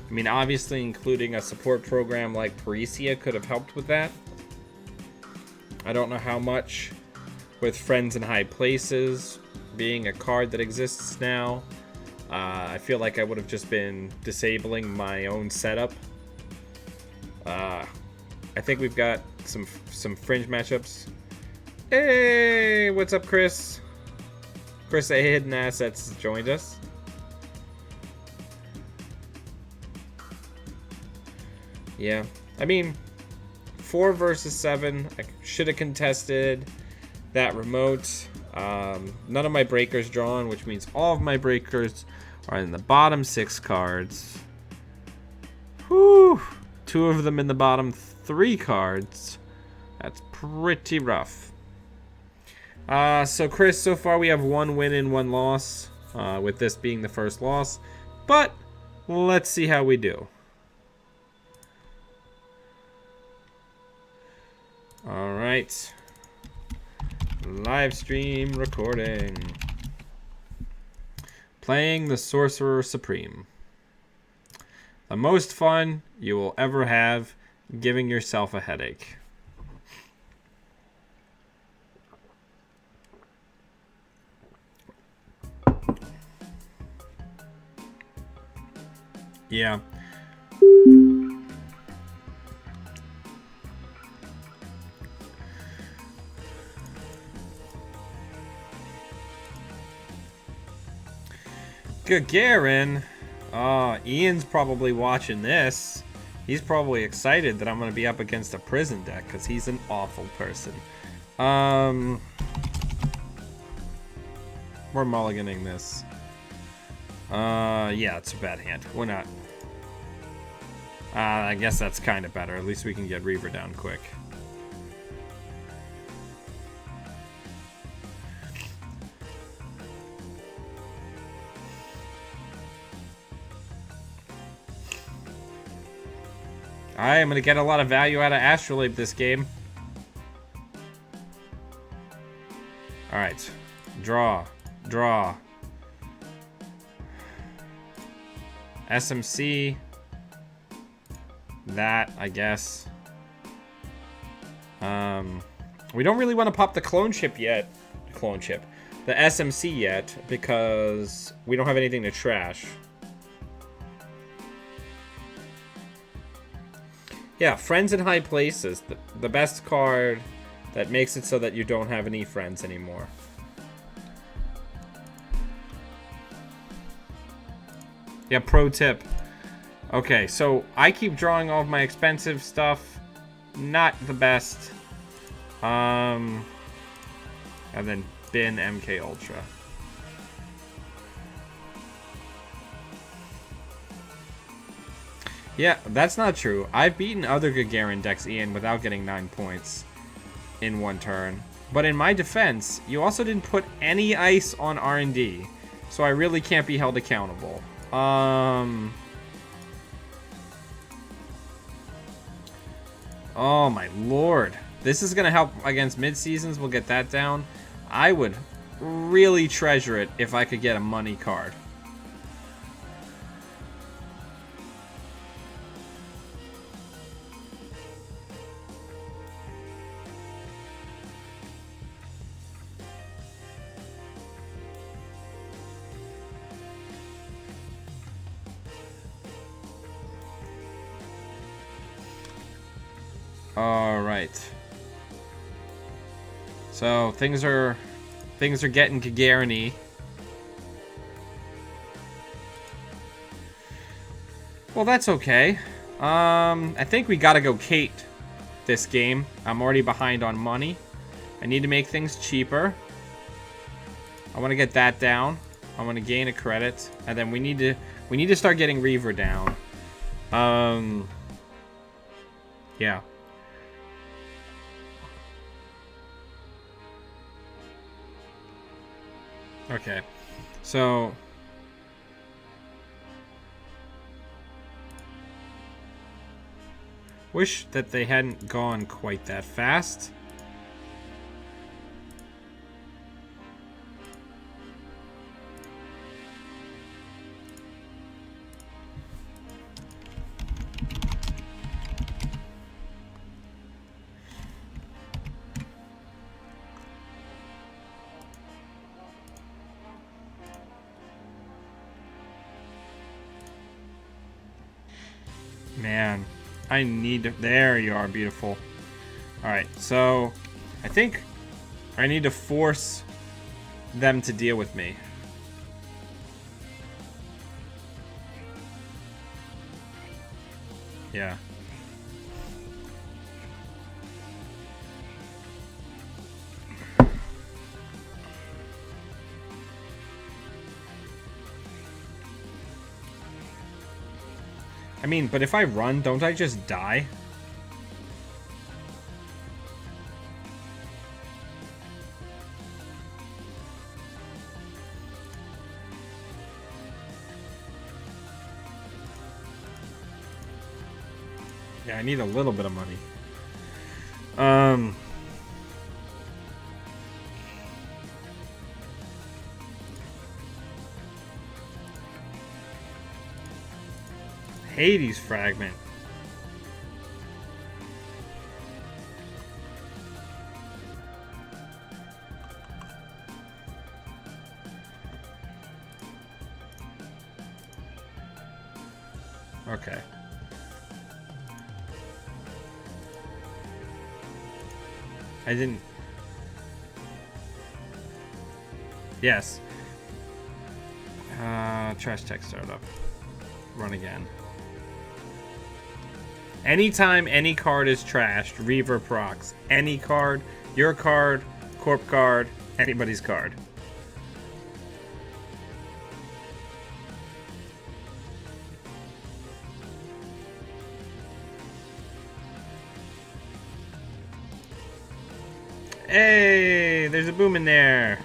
S1: I mean, obviously including a support program like Parisia could have helped with that. I don't know how much with Friends in High Places being a card that exists now. I feel like I would have just been disabling my own setup. I think we've got some fringe matchups. Hey, what's up, Chris? Chris A Hidden Assets joined us. Yeah, I mean, 4 versus 7. I should have contested that remote. None of my breakers drawn, which means all of my breakers are in the bottom 6 cards. Whew! 2 of them in the bottom 3 cards. That's pretty rough. So Chris, so far we have 1 win and 1 loss, with this being the first loss. But let's see how we do. All right. Live stream recording. Playing the Sorcerer Supreme. The most fun you will ever have giving yourself a headache. Yeah. Gagarin. Ian's probably watching this. He's probably excited that I'm going to be up against a prison deck because he's an awful person. We're mulliganing this. Yeah, it's a bad hand. We're not. I guess that's kind of better. At least we can get Reaver down quick. I am going to get a lot of value out of Astrolabe this game. Alright. Draw. Draw. SMC. That, I guess. We don't really want to pop the clone chip yet. The SMC yet, because we don't have anything to trash. Yeah, Friends in High Places. The best card that makes it so that you don't have any friends anymore. Yeah, pro tip. Okay, so I keep drawing all of my expensive stuff. Not the best. And then bin MK Ultra. Yeah, that's not true. I've beaten other Gagarin decks, Ian, without getting 9 points in one turn. But in my defense, you also didn't put any ice on R&D, so I really can't be held accountable. Oh my lord. This is going to help against mid-seasons. We'll get that down. I would really treasure it if I could get a money card. All right. So things are getting Gagarin-y. Well, that's okay. I think we gotta go Kate this game. I'm already behind on money. I need to make things cheaper. I want to get that down. I want to gain a credit, and then we need to start getting Reaver down. Yeah. Okay, so wish that they hadn't gone quite that fast. Man, I need to... There you are, beautiful. Alright, so I think I need to force them to deal with me. Yeah. I mean, but if I run, don't I just die? Yeah, I need a little bit of money. Hades fragment. Okay. I didn't... Yes. Trash tech startup. Run again. Anytime any card is trashed, Reaver procs. Any card, your card, corp card, anybody's card. Hey, there's a boom in there.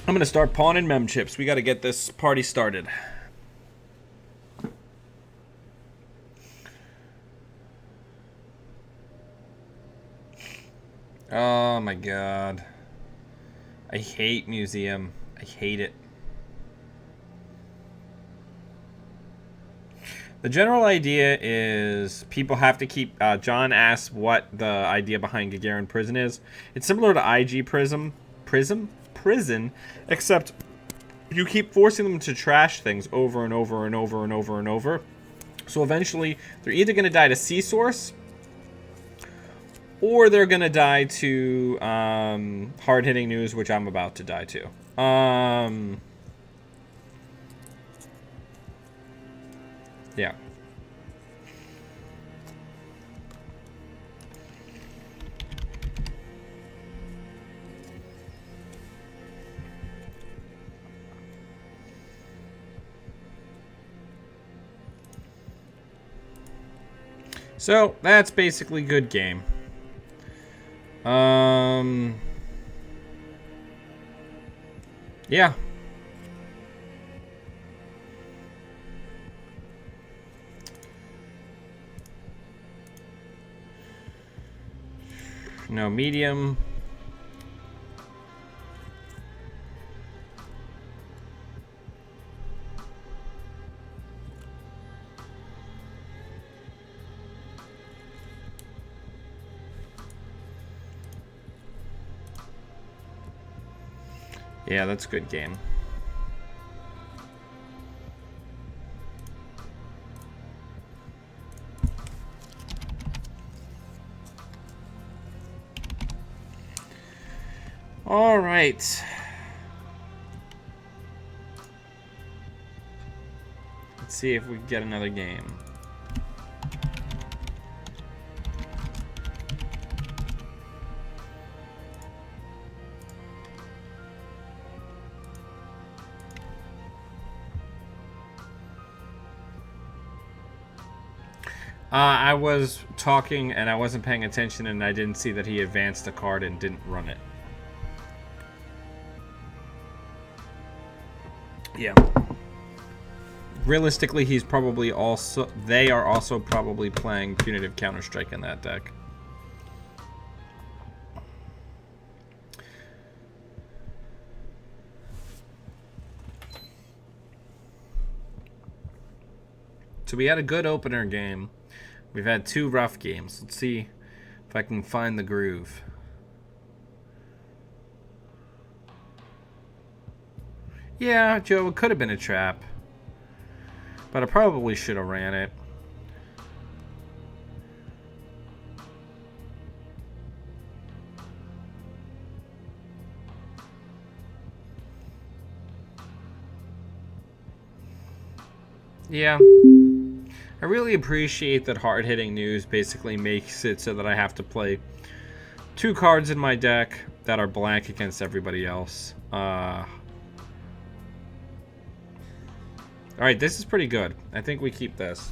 S1: I'm gonna start pawning mem chips. We gotta get this party started. Oh my god. I hate museum. I hate it. The general idea is people have to keep... John asks what the idea behind Gagarin Prison is. It's similar to IG Prison, except you keep forcing them to trash things over and over and over and over and over. So eventually, they're either going to die to C-Source, or they're going to die to hard-hitting news, which I'm about to die to. Yeah. So, that's basically good game. Yeah. No medium. Yeah, that's a good game. All right. Let's see if we can get another game. I was talking and I wasn't paying attention and I didn't see that he advanced a card and didn't run it. Yeah. Realistically, he's probably also... They are also probably playing Punitive Counter-Strike in that deck. So we had a good opener game. We've had 2 rough games. Let's see if I can find the groove. Yeah, Joe, it could have been a trap. But I probably should have ran it. Yeah. I really appreciate that hard-hitting news basically makes it so that I have to play 2 cards in my deck that are blank against everybody else. Alright, this is pretty good. I think we keep this.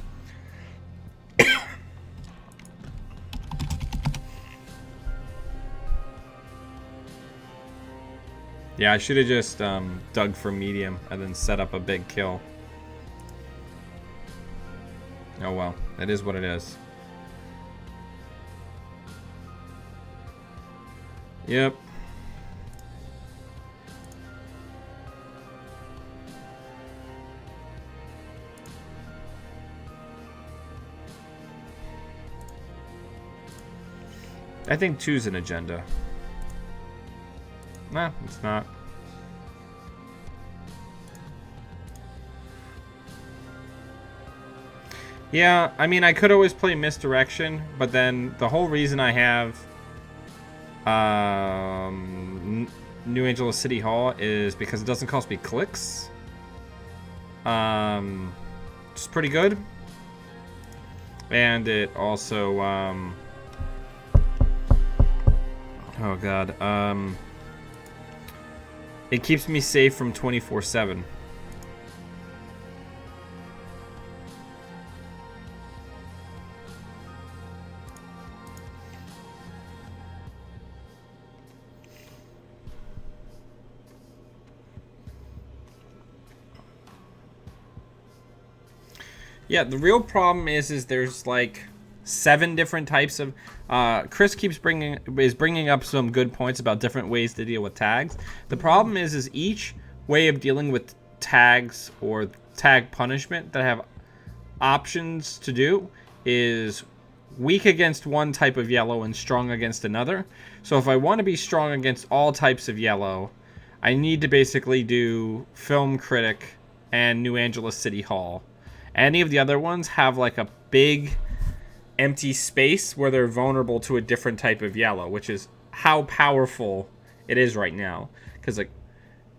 S1: Yeah, I should have just dug for medium and then set up a big kill. Oh well, it is what it is. Yep. I think 2's an agenda. Nah, it's not. Yeah, I mean, I could always play Misdirection, but then the whole reason I have New Angel of City Hall is because it doesn't cost me clicks. It's pretty good. And it also, oh god, it keeps me safe from 24/7. Yeah, the real problem is there's like 7 different types of. Chris keeps bringing up some good points about different ways to deal with tags. The problem is each way of dealing with tags or tag punishment that have options to do is weak against one type of yellow and strong against another. So if I want to be strong against all types of yellow, I need to basically do Film Critic and New Angeles City Hall. Any of the other ones have like a big empty space where they're vulnerable to a different type of yellow, which is how powerful it is right now. Because like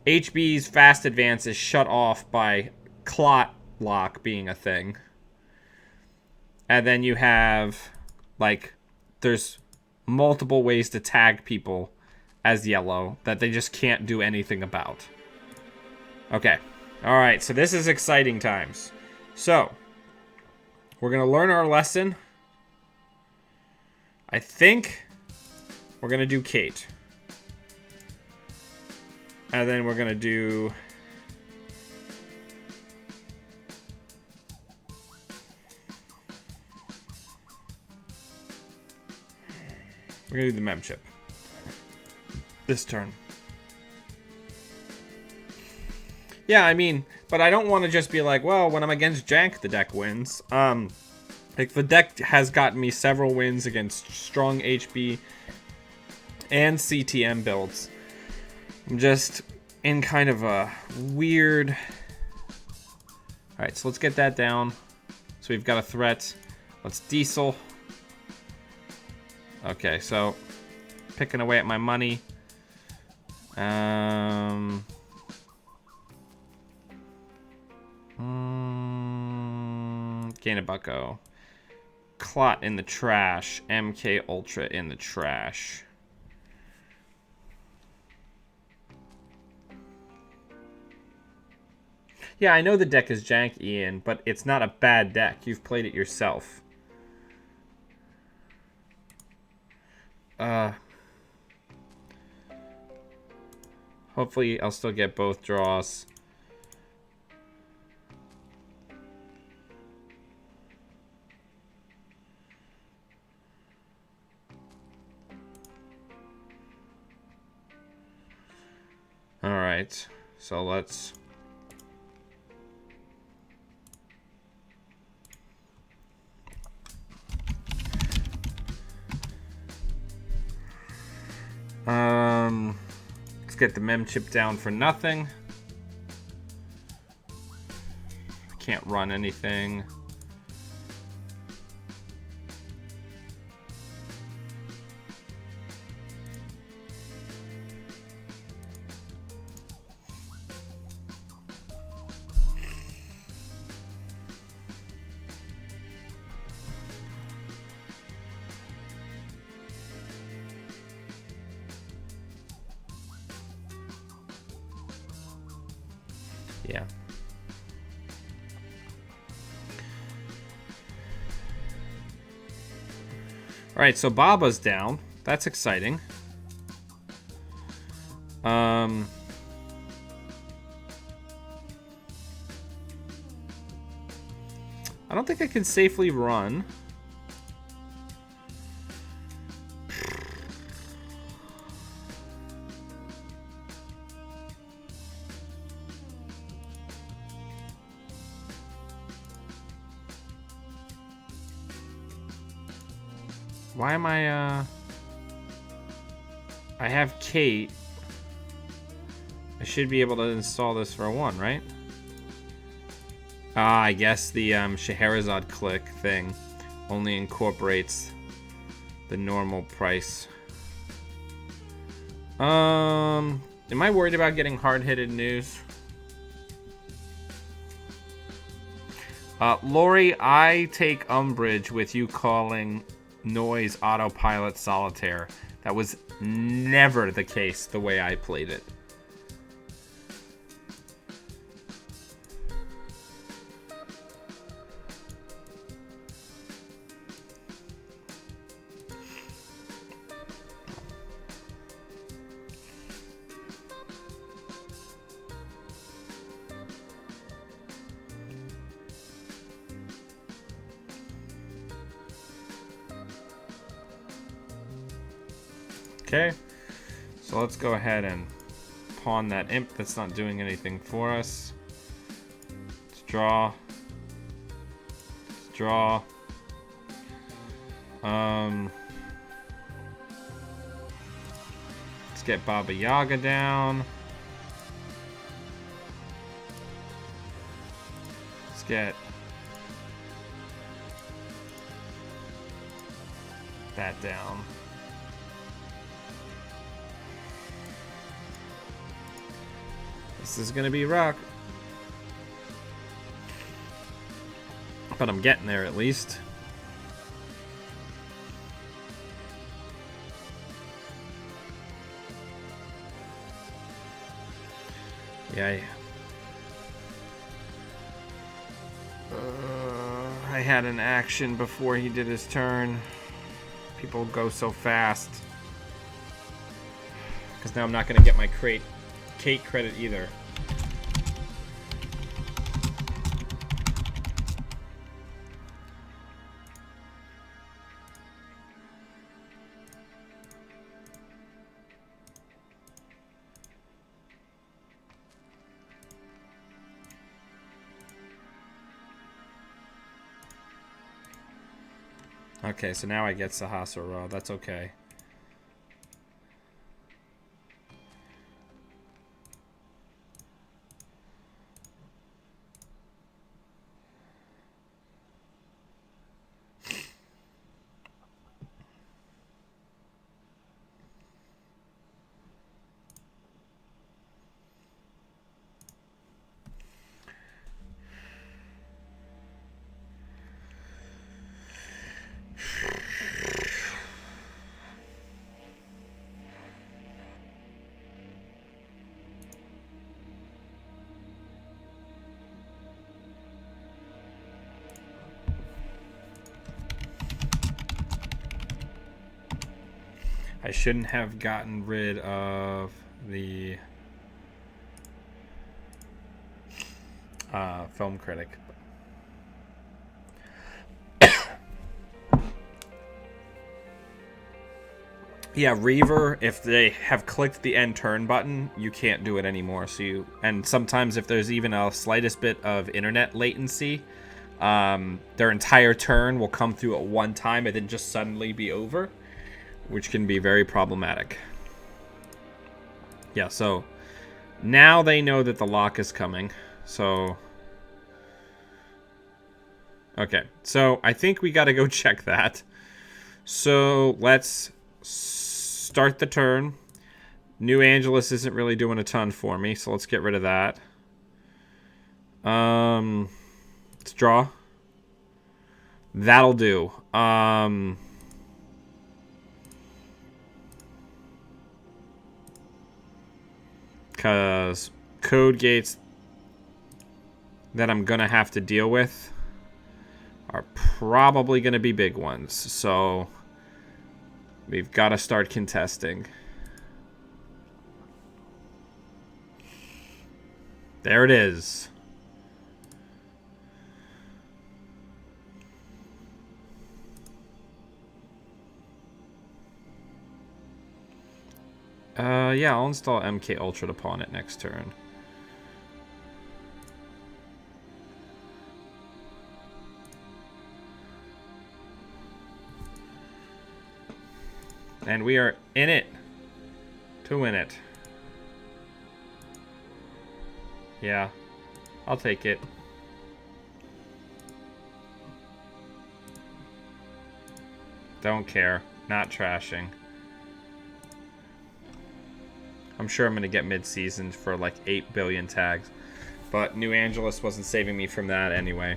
S1: HB's fast advance is shut off by Clot Lock being a thing. And then you have like there's multiple ways to tag people as yellow that they just can't do anything about. Okay. Alright, so this is exciting times. So, we're going to learn our lesson. I think we're going to do Kate. And then we're going to do... We're going to do the mem chip. This turn. Yeah, I mean, but I don't want to just be like, well, when I'm against Jank, the deck wins. Like, the deck has gotten me several wins against strong HB and CTM builds. I'm just in kind of a weird... Alright, so let's get that down. So we've got a threat. Let's diesel. Okay, so picking away at my money. Gain a bucko. Clot in the trash. MK Ultra in the trash. Yeah, I know the deck is jank, Ian, but it's not a bad deck. You've played it yourself. Hopefully I'll still get both draws. Alright, so let's... Let's get the mem chip down for nothing. Can't run anything. Yeah. Alright, so Baba's down. That's exciting. I don't think I can safely run. Why am I have Kate. I should be able to install this for one, right? Ah, I guess the Scheherazade click thing only incorporates the normal price. Am I worried about getting hard-hitted news? Lori, I take umbrage with you calling Noise Autopilot Solitaire. That was never the case the way I played it. Okay, so let's go ahead and pawn that imp that's not doing anything for us. Let's draw. Let's draw. Let's get Baba Yaga down. Let's get that down. This is gonna be rock. But I'm getting there at least. Yeah. I had an action before he did his turn. People go so fast. Because now I'm not going to get my Kate credit either. Okay, so now I get Sorcerer. That's okay. I shouldn't have gotten rid of the film critic. Yeah, Reaver, if they have clicked the end turn button, you can't do it anymore. And sometimes if there's even a slightest bit of internet latency, their entire turn will come through at one time and then just suddenly be over, which can be very problematic. Yeah, so now they know that the lock is coming. So, okay, so I think we got to go check that. So let's start the turn. New Angeles isn't really doing a ton for me, so let's get rid of that. Let's draw. That'll do. Because code gates that I'm gonna have to deal with are probably gonna be big ones, so we've got to start contesting. There it is. Yeah, I'll install MK Ultra to pawn it next turn. And we are in it to win it. Yeah, I'll take it. Don't care. Not trashing. I'm sure I'm going to get mid-season for like 8 billion tags. But New Angeles wasn't saving me from that anyway.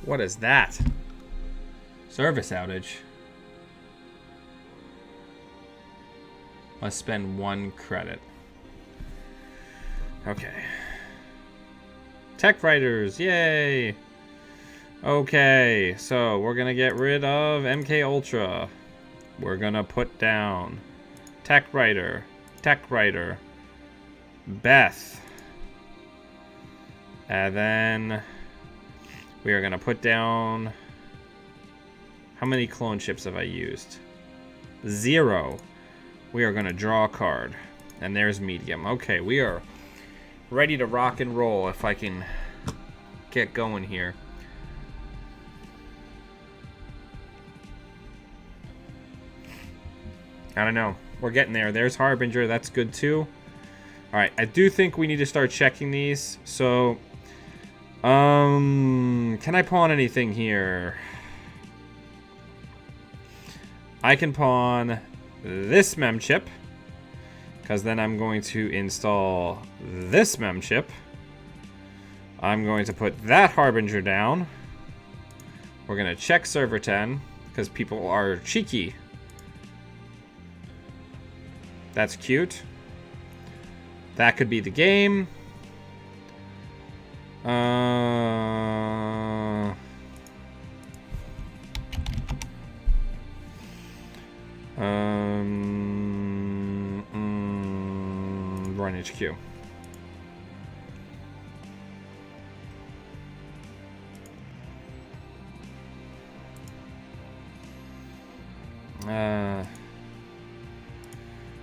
S1: What is that? Service outage. Must spend 1 credit. Okay. Tech writers, yay! Okay, so we're gonna get rid of MK Ultra. We're gonna put down Tech Writer, Beth. And then we are gonna put down... How many clone ships have I used? 0. We are gonna draw a card. And there's medium. Okay, we are ready to rock and roll if I can get going here. I don't know. We're getting there. There's Harbinger. That's good too. Alright, I do think we need to start checking these. So, can I pawn anything here? I can pawn this mem chip. Because then I'm going to install this mem chip. I'm going to put that Harbinger down. We're going to check server 10. Because people are cheeky. That's cute. That could be the game. Run HQ.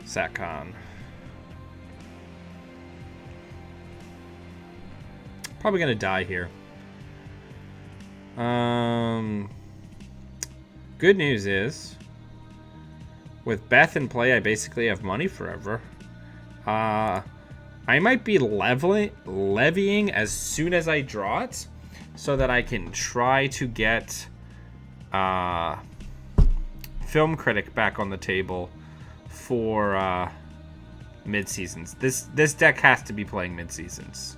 S1: Satcon. Probably gonna die here. Good news is, with Beth in play, I basically have money forever. I might be levying as soon as I draw it, so that I can try to get Film Critic back on the table for mid-seasons. This deck has to be playing mid-seasons.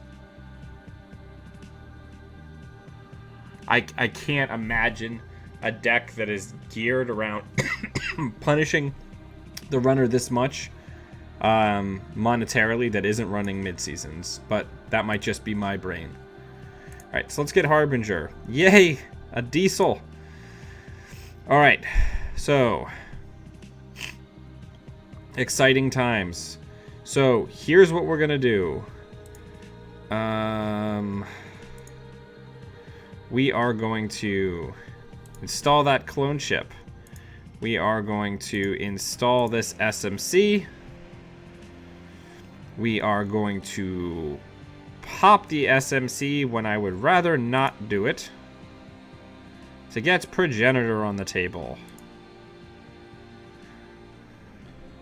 S1: I can't imagine a deck that is geared around punishing the runner this much monetarily that isn't running mid-seasons. But that might just be my brain. Alright, so let's get Harbinger. Yay! A diesel! Alright, so exciting times. So here's what we're gonna do. We are going to install that clone ship. We are going to install this SMC. We are going to pop the SMC when I would rather not do it, to get Progenitor on the table.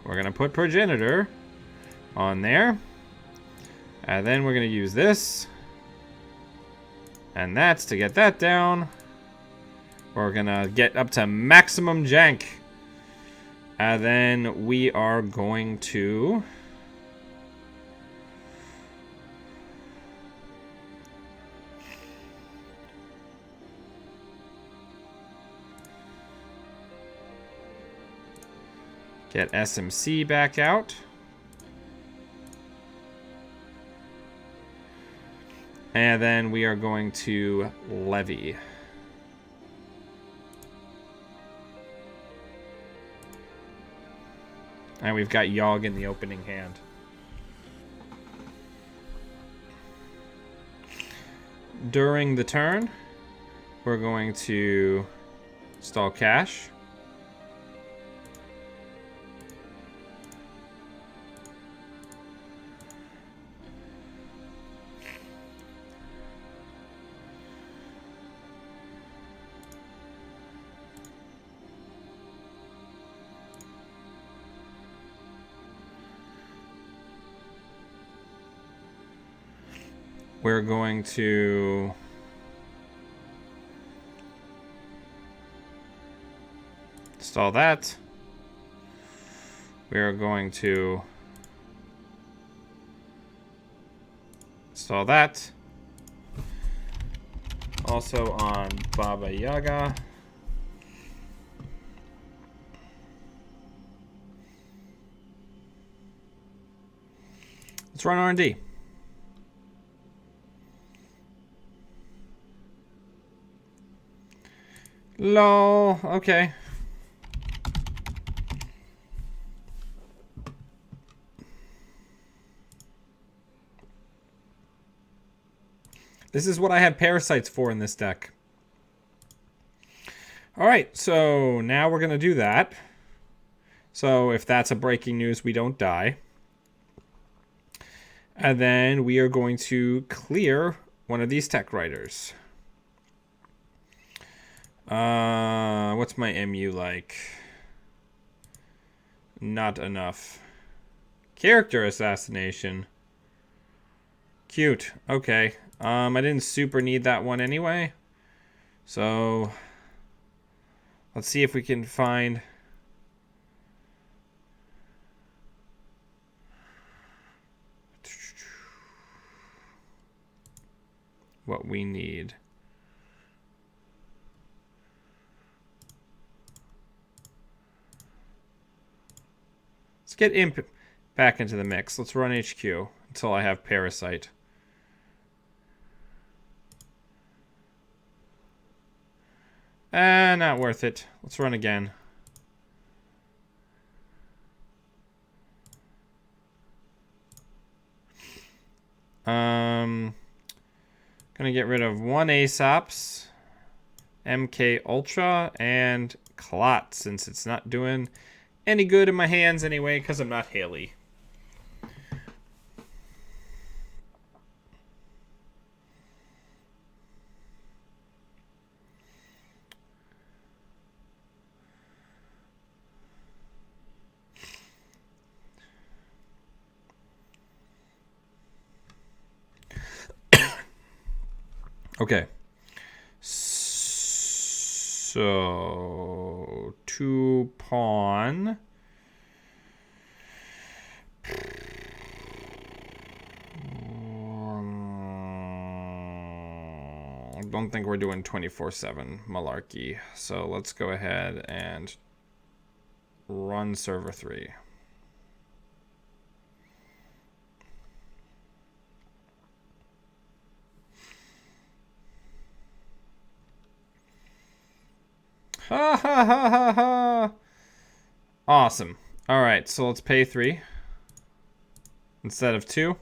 S1: We're going to put Progenitor on there. And then we're going to use this. And that's to get that down. We're going to get up to maximum jank. And then we are going to get SMC back out. And then we are going to levy. And we've got Yogg in the opening hand. During the turn, we're going to install cash. We're going to install that. We're going to install that. Also on Baba Yaga. Let's run R&D. Lol, okay. This is what I have parasites for in this deck. Alright, so now we're going to do that. So if that's a breaking news, we don't die. And then we are going to clear one of these tech writers. What's my MU like? Not enough. Character assassination. Cute. Okay. I didn't super need that one anyway. So let's see if we can find what we need. Let's get Imp back into the mix. Let's run HQ until I have Parasite. Not worth it. Let's run again. Gonna get rid of 1 Aesops, MK Ultra, and Clot, since it's not doing any good in my hands anyway, because I'm not Haley. Okay. So, 2 pawn. I don't think we're doing 24/7 malarkey. So let's go ahead and run server 3. Ha ha ha ha ha. Awesome. All right, so let's pay 3 instead of 2.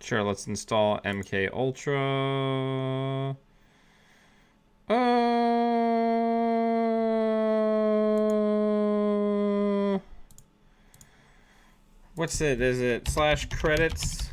S1: Sure, let's install MK Ultra. What's it? Is it /credits?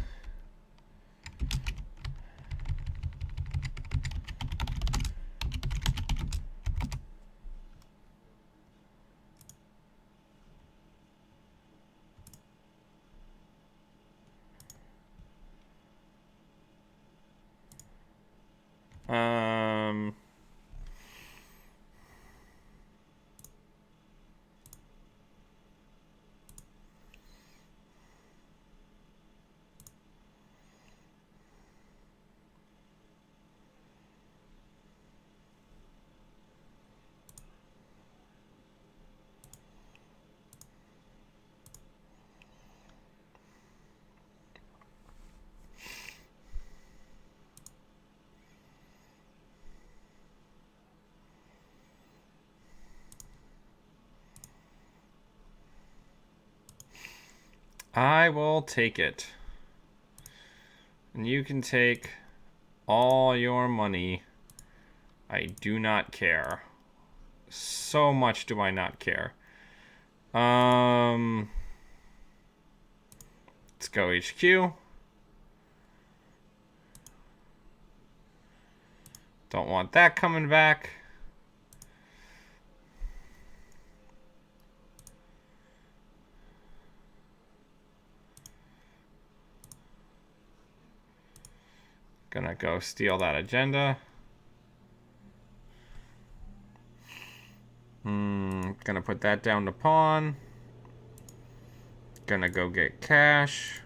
S1: I will take it. And you can take all your money. I do not care. So much do I not care. Let's go HQ. Don't want that coming back. Gonna go steal that agenda. Gonna put that down to pawn. Gonna go get cash.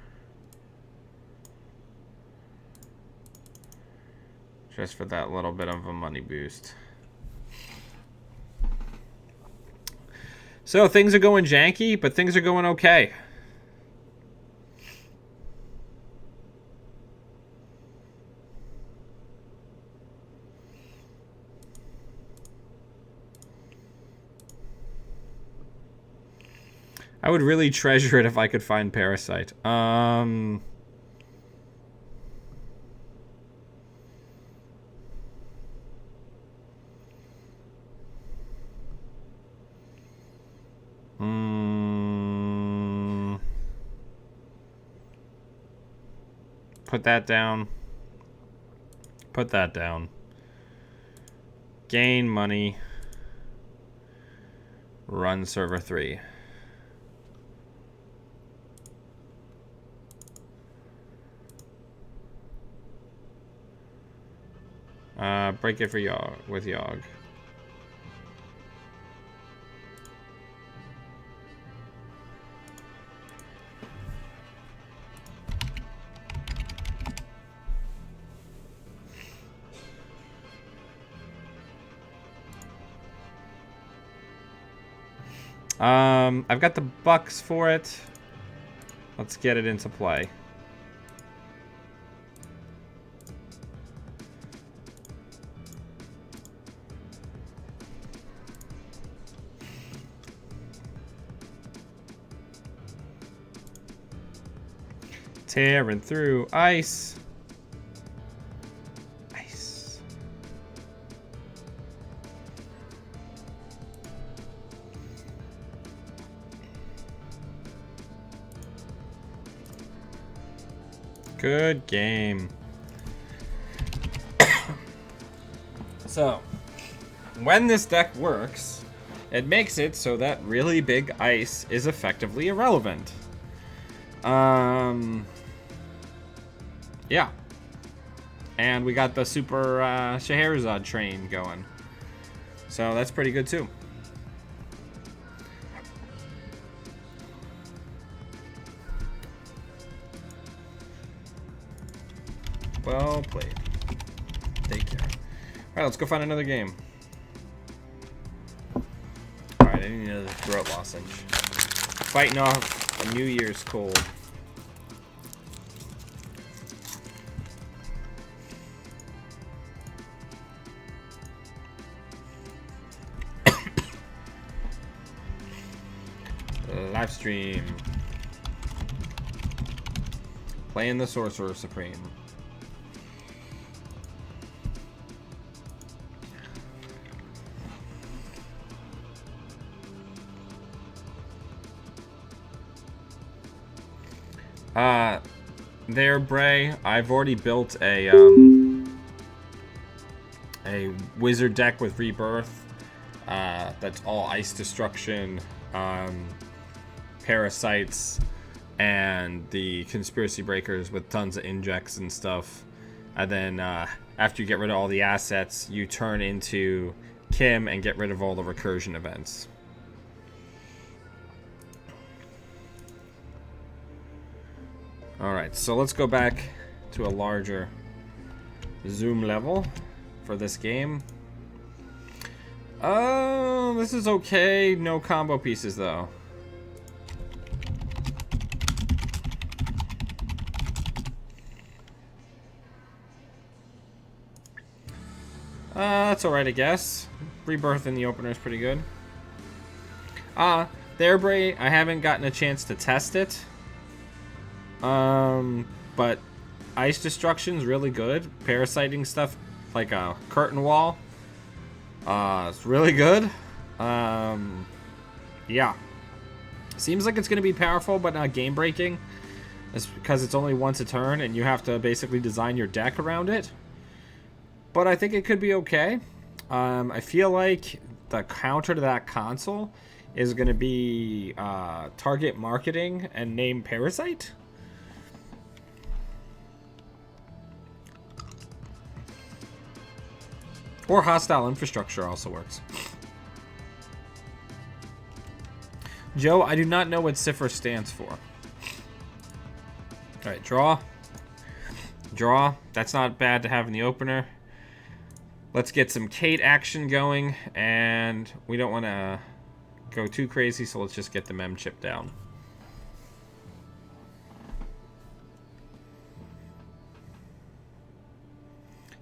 S1: Just for that little bit of a money boost. So things are going janky, but things are going okay. I would really treasure it if I could find Parasite. Put that down. Put that down. Gain money. Run server 3. Break it for Yogg with Yogg. I've got the bucks for it. Let's get it into play. Tearing through ice. Ice. Good game. So, when this deck works, it makes it so that really big ice is effectively irrelevant. Yeah. And we got the super Scheherazade train going. So that's pretty good too. Well played. Take care. Alright, let's go find another game. Alright, I need another throat lozenge. Fighting off a New Year's cold. Live stream. Playing the Sorcerer Supreme. There, Bray. I've already built a wizard deck with Rebirth. That's all ice destruction, parasites, and the conspiracy breakers with tons of injects and stuff. And then after you get rid of all the assets, you turn into Kim and get rid of all the recursion events. Alright, so let's go back to a larger zoom level for this game. This is okay. No combo pieces, though. That's alright, I guess. Rebirth in the opener is pretty good. There, Bray, I haven't gotten a chance to test it. But ice destruction's really good. Parasiting stuff like a curtain wall. It's really good. Yeah. Seems like it's gonna be powerful, but not game breaking. It's because it's only once a turn, and you have to basically design your deck around it. But I think it could be okay. I feel like the counter to that console is gonna be target marketing and name Parasite. Or hostile infrastructure also works. Joe, I do not know what Cipher stands for. Alright, draw. Draw. That's not bad to have in the opener. Let's get some Kate action going. And we don't want to go too crazy, so let's just get the mem chip down.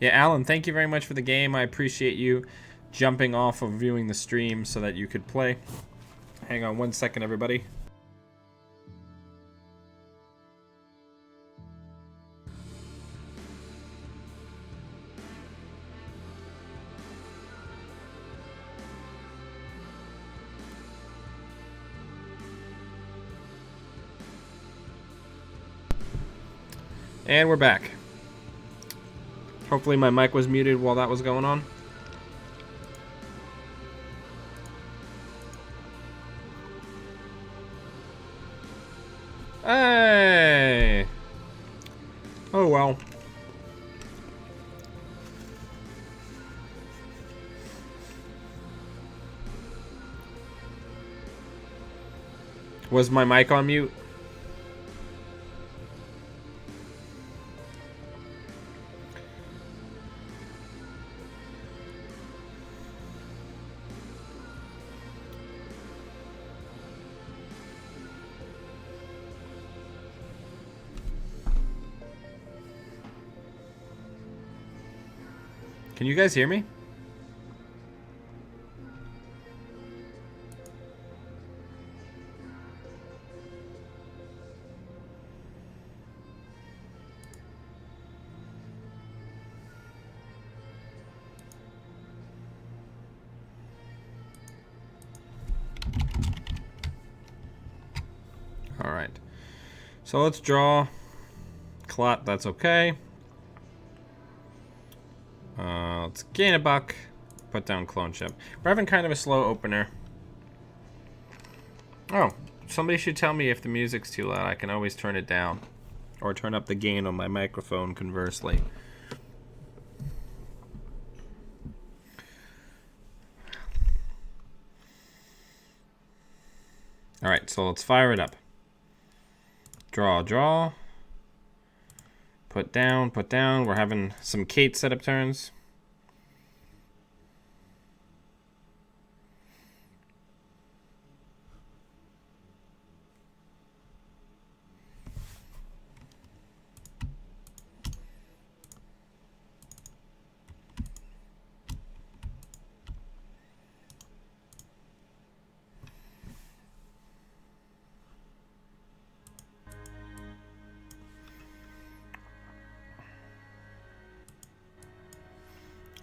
S1: Yeah, Alan, thank you very much for the game. I appreciate you jumping off of viewing the stream so that you could play. Hang on one second, everybody. And we're back. Hopefully my mic was muted while that was going on. Hey! Oh well. Was my mic on mute? Can you guys hear me? So let's draw. Clot, that's okay. Let's gain a buck. Put down clone chip. We're having kind of a slow opener. Oh, somebody should tell me if the music's too loud. I can always turn it down. Or turn up the gain on my microphone, conversely. Alright, so let's fire it up. Draw, draw. Put down, put down. We're having some Kate setup turns.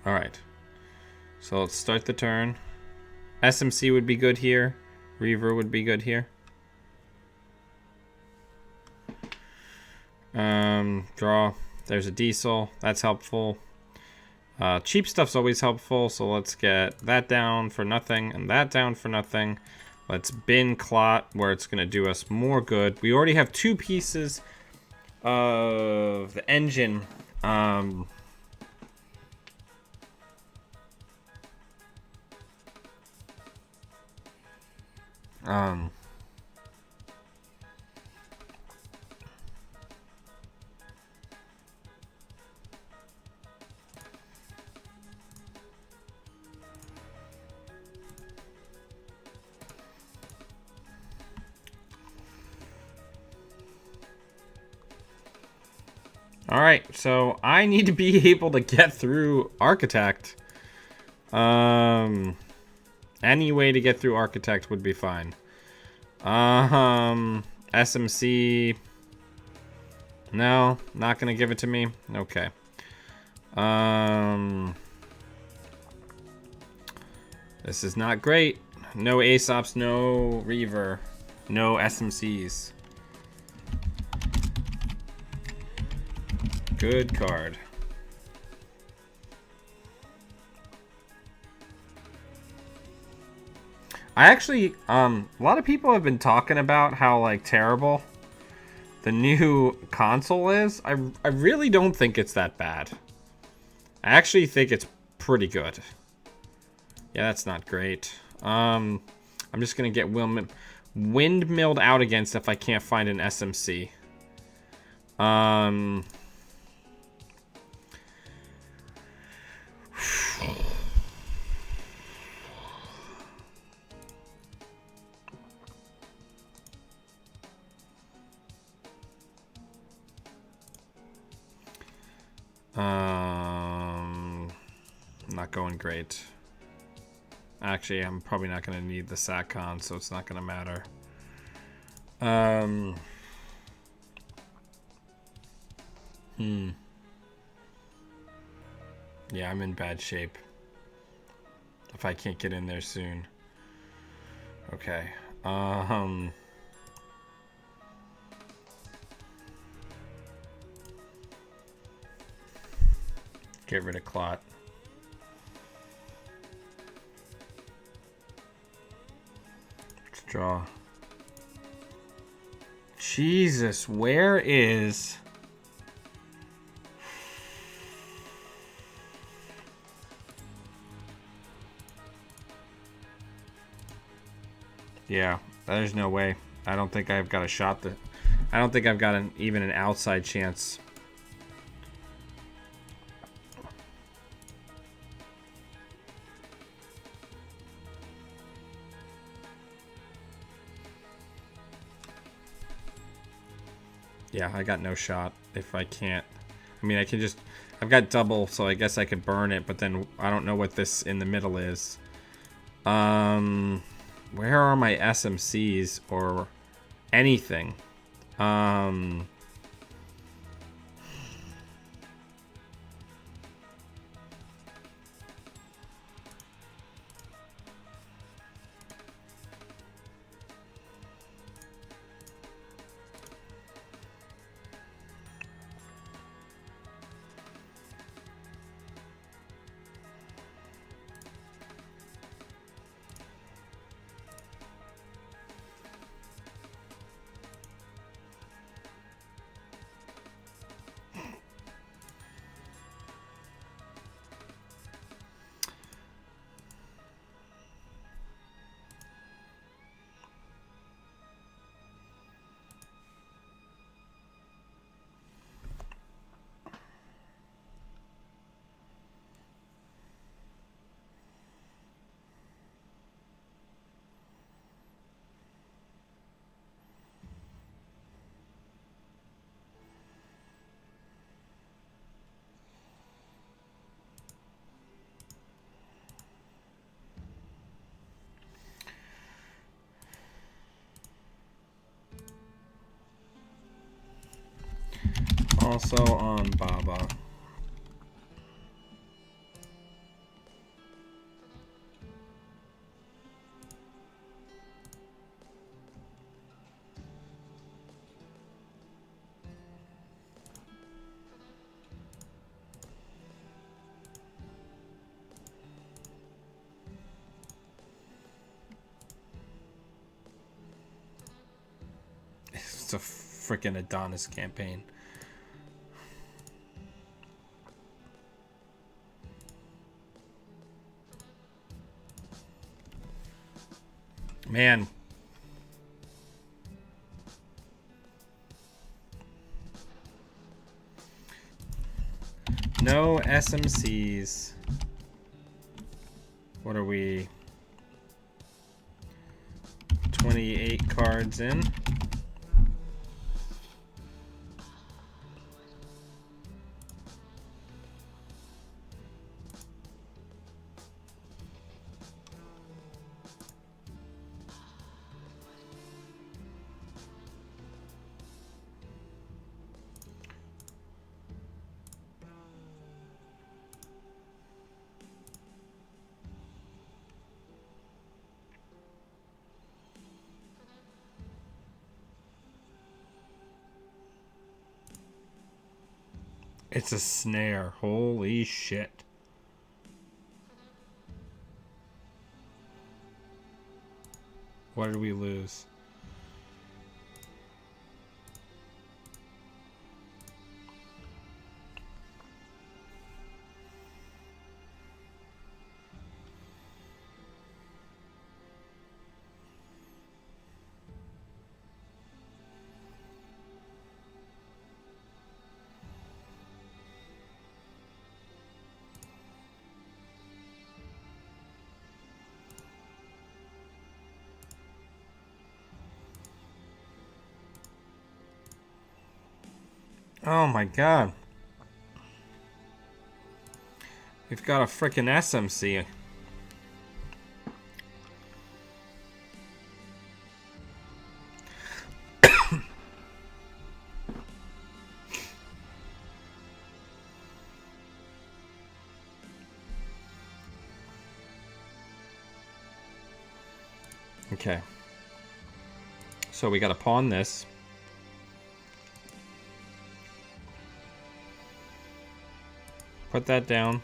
S1: Alright. So let's start the turn. SMC would be good here. Reaver would be good here. Draw. There's a diesel. That's helpful. Cheap stuff's always helpful, so let's get that down for nothing and that down for nothing. Let's bin clot where it's going to do us more good. We already have 2 pieces of the engine. Alright, so I need to be able to get through Architect. Any way to get through Architect would be fine. SMC. No, not gonna give it to me. Okay. This is not great. No Aesops, no Reaver, no SMCs. Good card. I actually, a lot of people have been talking about how, like, terrible the new console is. I really don't think it's that bad. I actually think it's pretty good. Yeah, that's not great. I'm just gonna get windmilled out against if I can't find an SMC. Not going great. Actually, I'm probably not going to need the SATCON, so it's not going to matter. Yeah, I'm in bad shape. If I can't get in there soon. Okay. Get rid of Clot. Let's draw. Jesus, where is... Yeah, there's no way. I don't think I've got a shot that... I don't think I've got even an outside chance. Yeah, I got no shot if I can't. I mean, I can just... I've got double, so I guess I could burn it, but then I don't know what this in the middle is. Where are my SMCs or anything? Also on Baba. It's a freaking Adonis campaign. Man. No SMCs. What are we? 28 cards in. It's a snare. Holy shit. What did we lose? Oh my god. We've got a frickin' SMC. Okay. So we gotta pawn this. Put that down.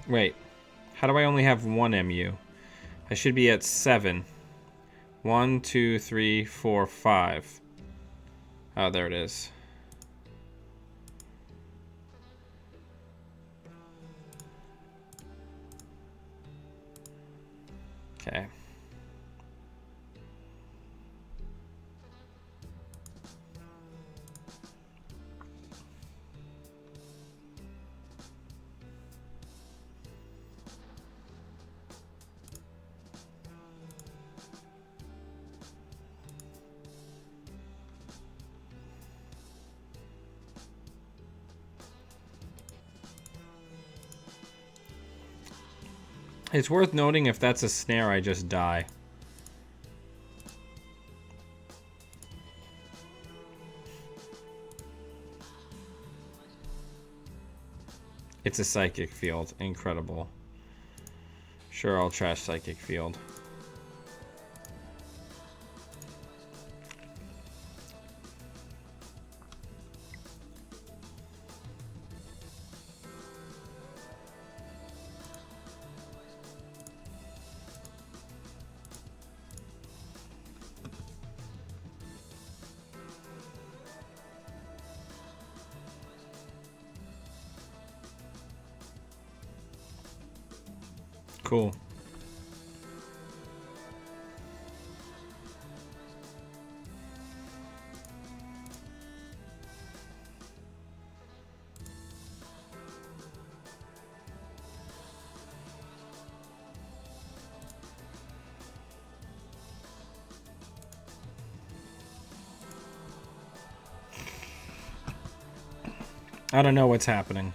S1: Wait. How do I only have one MU? I should be at 7. 1, 2, 3, 4, 5. Oh, there it is. Okay. It's worth noting if that's a snare, I just die. It's a psychic field. Incredible. Sure, I'll trash psychic field. Cool. I don't know what's happening.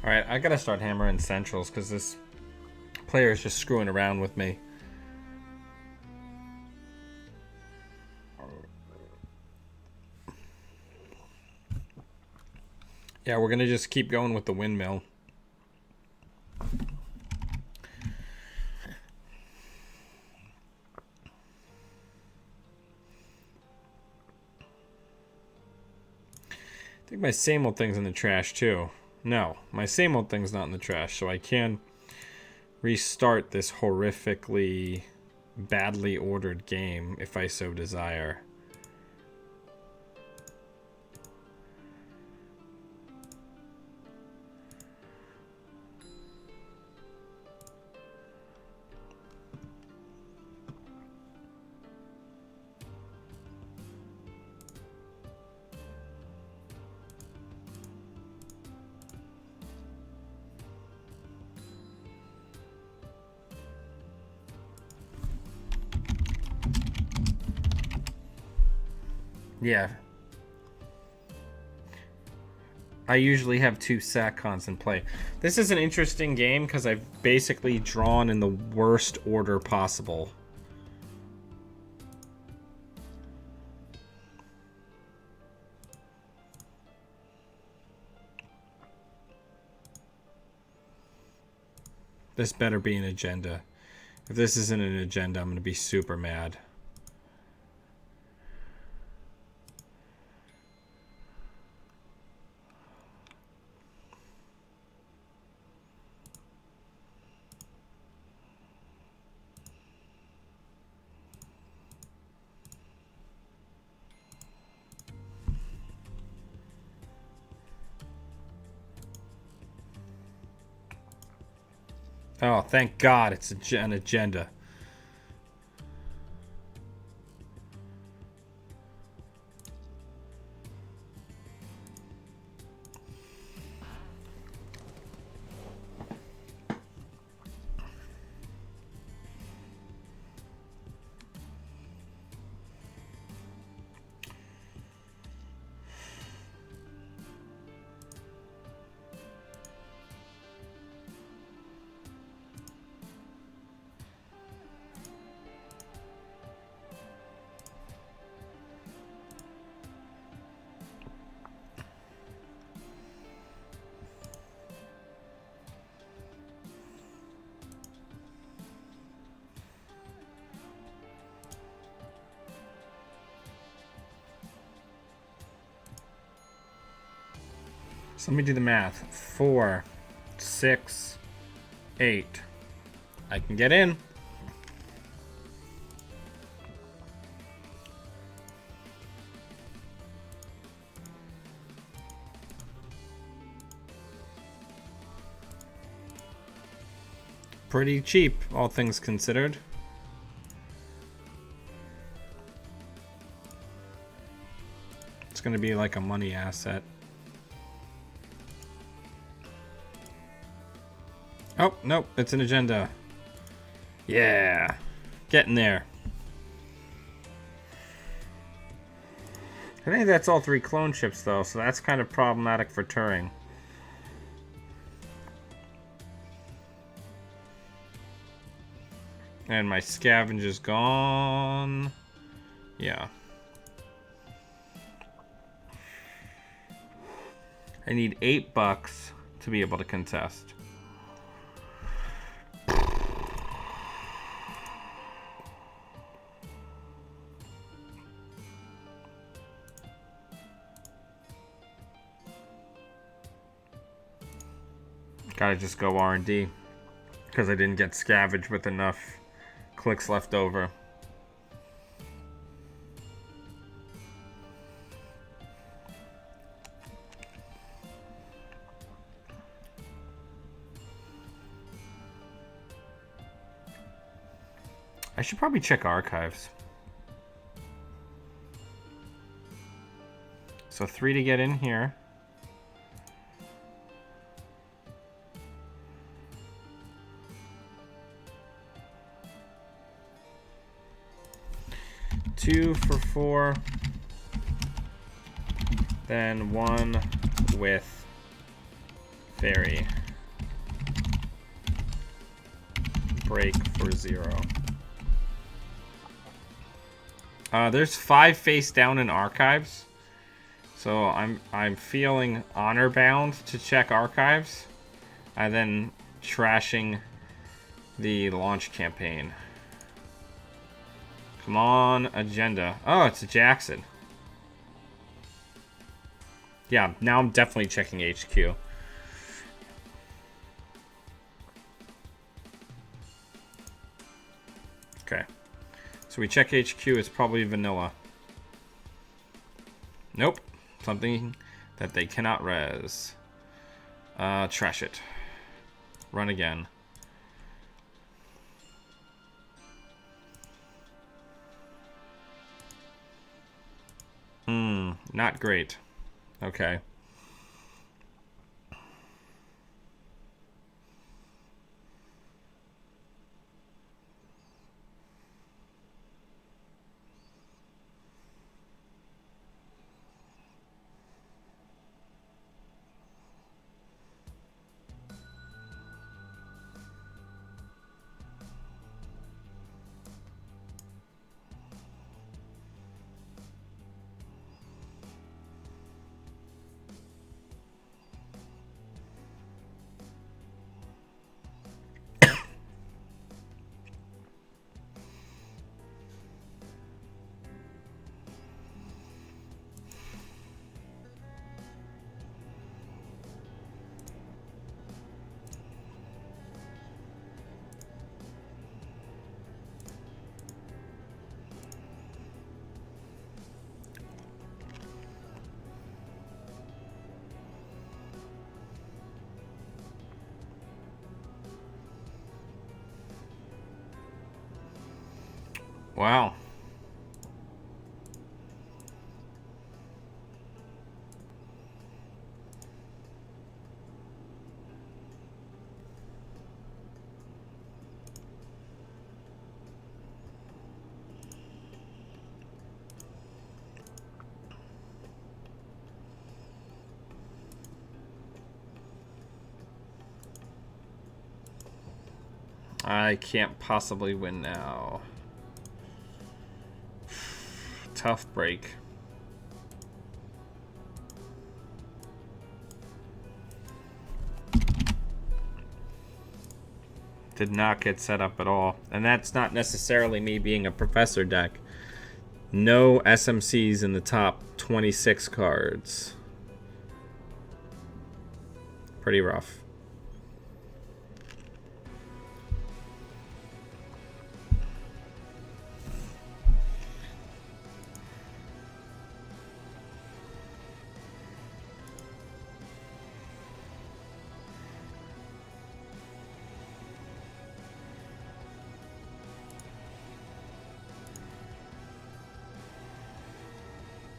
S1: Alright, I gotta start hammering centrals because this player is just screwing around with me. Yeah, we're gonna just keep going with the windmill. I think my same old thing's in the trash too. No, my same old thing's not in the trash, so I can restart this horrifically badly ordered game if I so desire. Yeah. I usually have 2 SACCons in play. This is an interesting game because I've basically drawn in the worst order possible. This better be an agenda. If this isn't an agenda, I'm going to be super mad. Oh, thank God it's an agenda. So let me do the math. 4, 6, 8. I can get in. Pretty cheap, all things considered. It's going to be like a money asset. Oh, nope, it's an agenda. Yeah, getting there. I think that's all 3 clone ships, though, so that's kind of problematic for Turing. And my scavenge is gone. Yeah. I need $8 to be able to contest. Gotta just go R&D because I didn't get scavenged with enough clicks left over. I should probably check archives. So 3 to get in here. Two for 4, then 1 with Fairy. Break for 0. There's 5 face down in archives. So I'm feeling honor bound to check archives. And then trashing the launch campaign. Come on, agenda. Oh, it's a Jackson. Yeah, now I'm definitely checking HQ. Okay. So we check HQ, it's probably vanilla. Nope. Something that they cannot res. Trash it. Run again. Not great. Okay. Wow. I can't possibly win now. Tough break. Did not get set up at all. And that's not necessarily me being a professor deck. No SMCs in the top 26 cards. Pretty rough.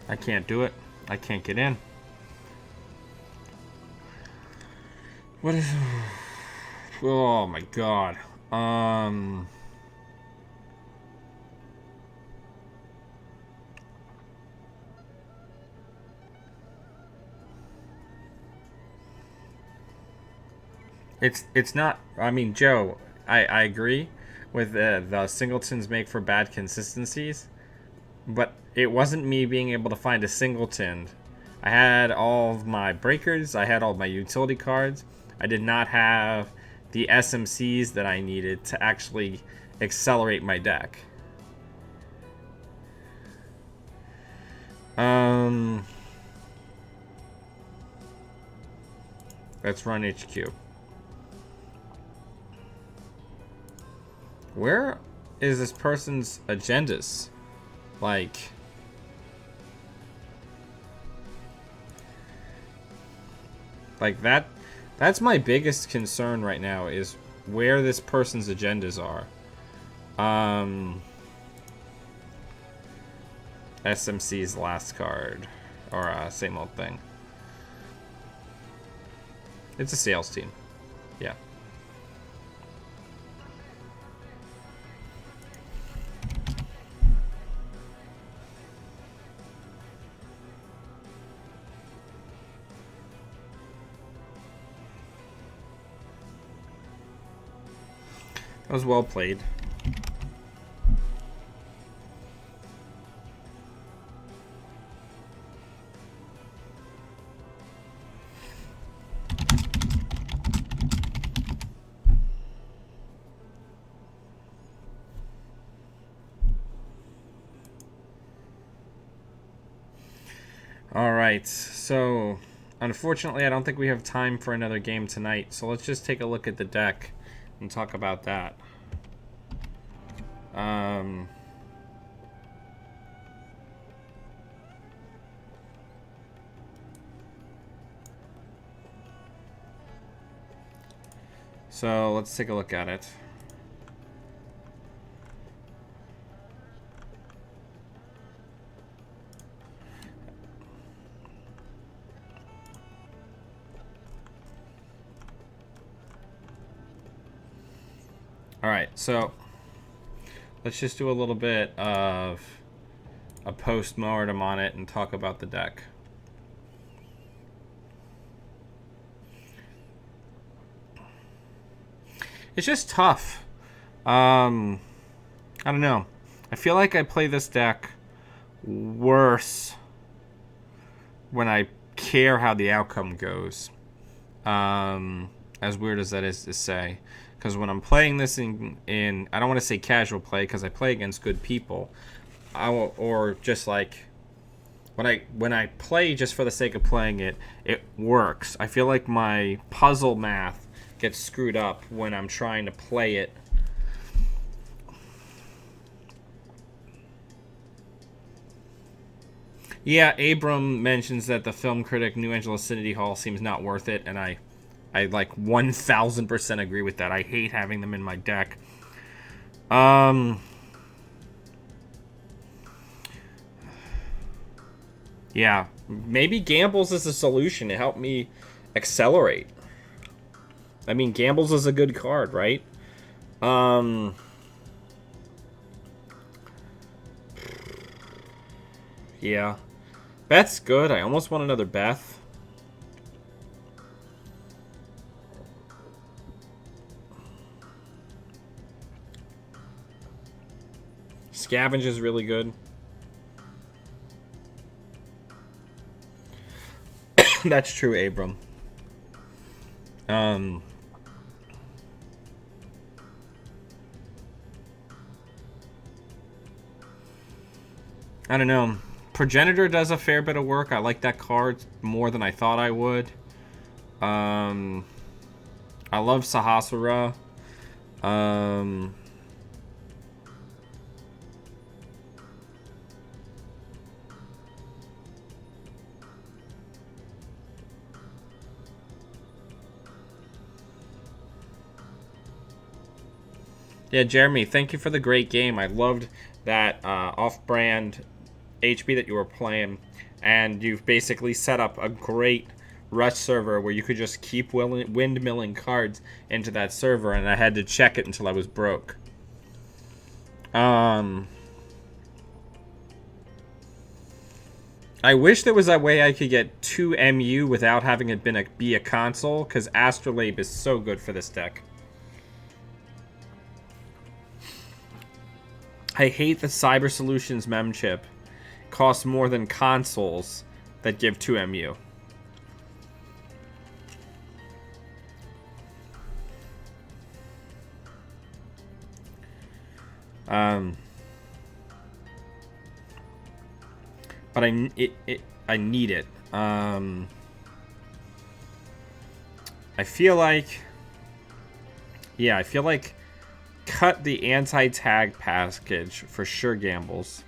S1: I can't do it. I can't get in. What is... Oh my god. It's not... I mean, Joe, I agree with the singletons make for bad consistencies. But it wasn't me being able to find a singleton. I had all of my breakers. I had all of my utility cards. I did not have the SMCs that I needed to actually accelerate my deck. Let's run HQ. Where is this person's agendas? Like... That's my biggest concern right now, is where this person's agendas are. SMC's last card. Or, same old thing. It's a sales team. Yeah. That was well played. Alright, so unfortunately I don't think we have time for another game tonight, so let's just take a look at the deck and talk about that. So let's take a look at it. Alright, so let's just do a little bit of a post-mortem on it and talk about the deck. It's just tough. I don't know. I feel like I play this deck worse when I care how the outcome goes. As weird as that is to say. Because when I'm playing this in I don't want to say casual play because I play against good people. Or just like when I play just for the sake of playing it, it works. I feel like my puzzle math gets screwed up when I'm trying to play it. Yeah, Abram mentions that the film critic New Angeles City Hall seems not worth it, and I like 1000% agree with that. I hate having them in my deck. Yeah, maybe Gambles is a solution to help me accelerate. I mean, Gambles is a good card, right? Yeah. Beth's good. I almost want another Beth. Scavenge is really good. That's true, Abram. I don't know. Progenitor does a fair bit of work. I like that card more than I thought I would. I love Sahasrara. Yeah, Jeremy, thank you for the great game. I loved that off-brand HP that you were playing, and you've basically set up a great rush server where you could just keep windmilling cards into that server, and I had to check it until I was broke. I wish there was a way I could get 2 MU without having it be a console, because Astrolabe is so good for this deck. I hate the Cyber Solutions mem chip. Costs more than consoles that give 2 MU. But I need it. I feel like, yeah, I feel like cut the anti-tag package for sure, Gambles.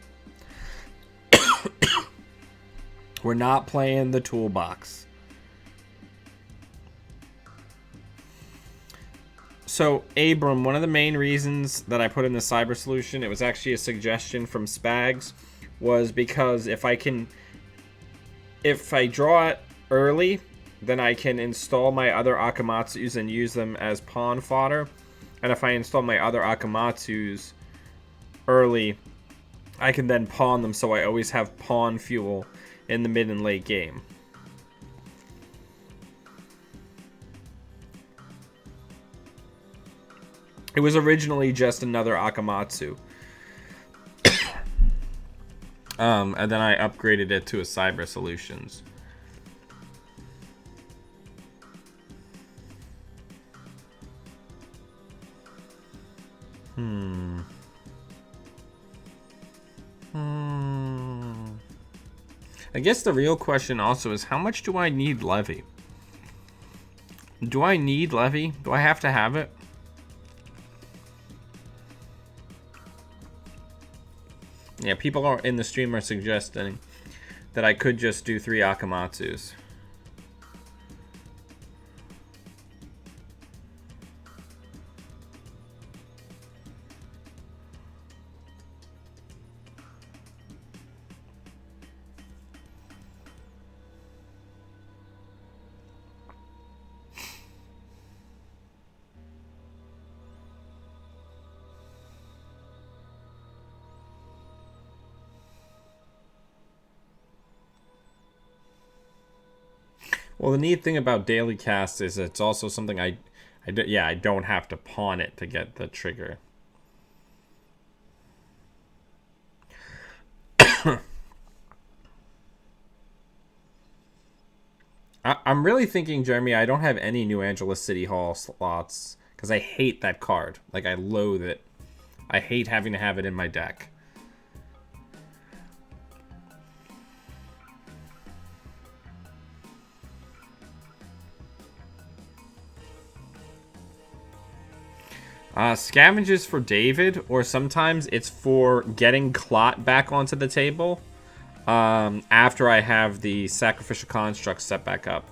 S1: We're not playing the toolbox. So, Abram, one of the main reasons that I put in the Cyber Solution, it was actually a suggestion from Spags, was because if I draw it early, then I can install my other Akamatsus and use them as pawn fodder. And if I install my other Akamatsus early, I can then pawn them, so I always have pawn fuel in the mid and late game. It was originally just another Akamatsu. And then I upgraded it to a Cyber Solutions. I guess the real question also is, how much do I need Levy? Do I need Levy? Do I have to have it? Yeah, people are in the stream are suggesting that I could just do 3 Akamatsus. Well, the neat thing about daily cast is it's also something I don't have to pawn it to get the trigger. I'm really thinking, Jeremy, I don't have any New Angeles City Hall slots because I hate that card. Like, I loathe it. I hate having to have it in my deck. Scavenges for David, or sometimes it's for getting Clot back onto the table after I have the Sacrificial Construct set back up.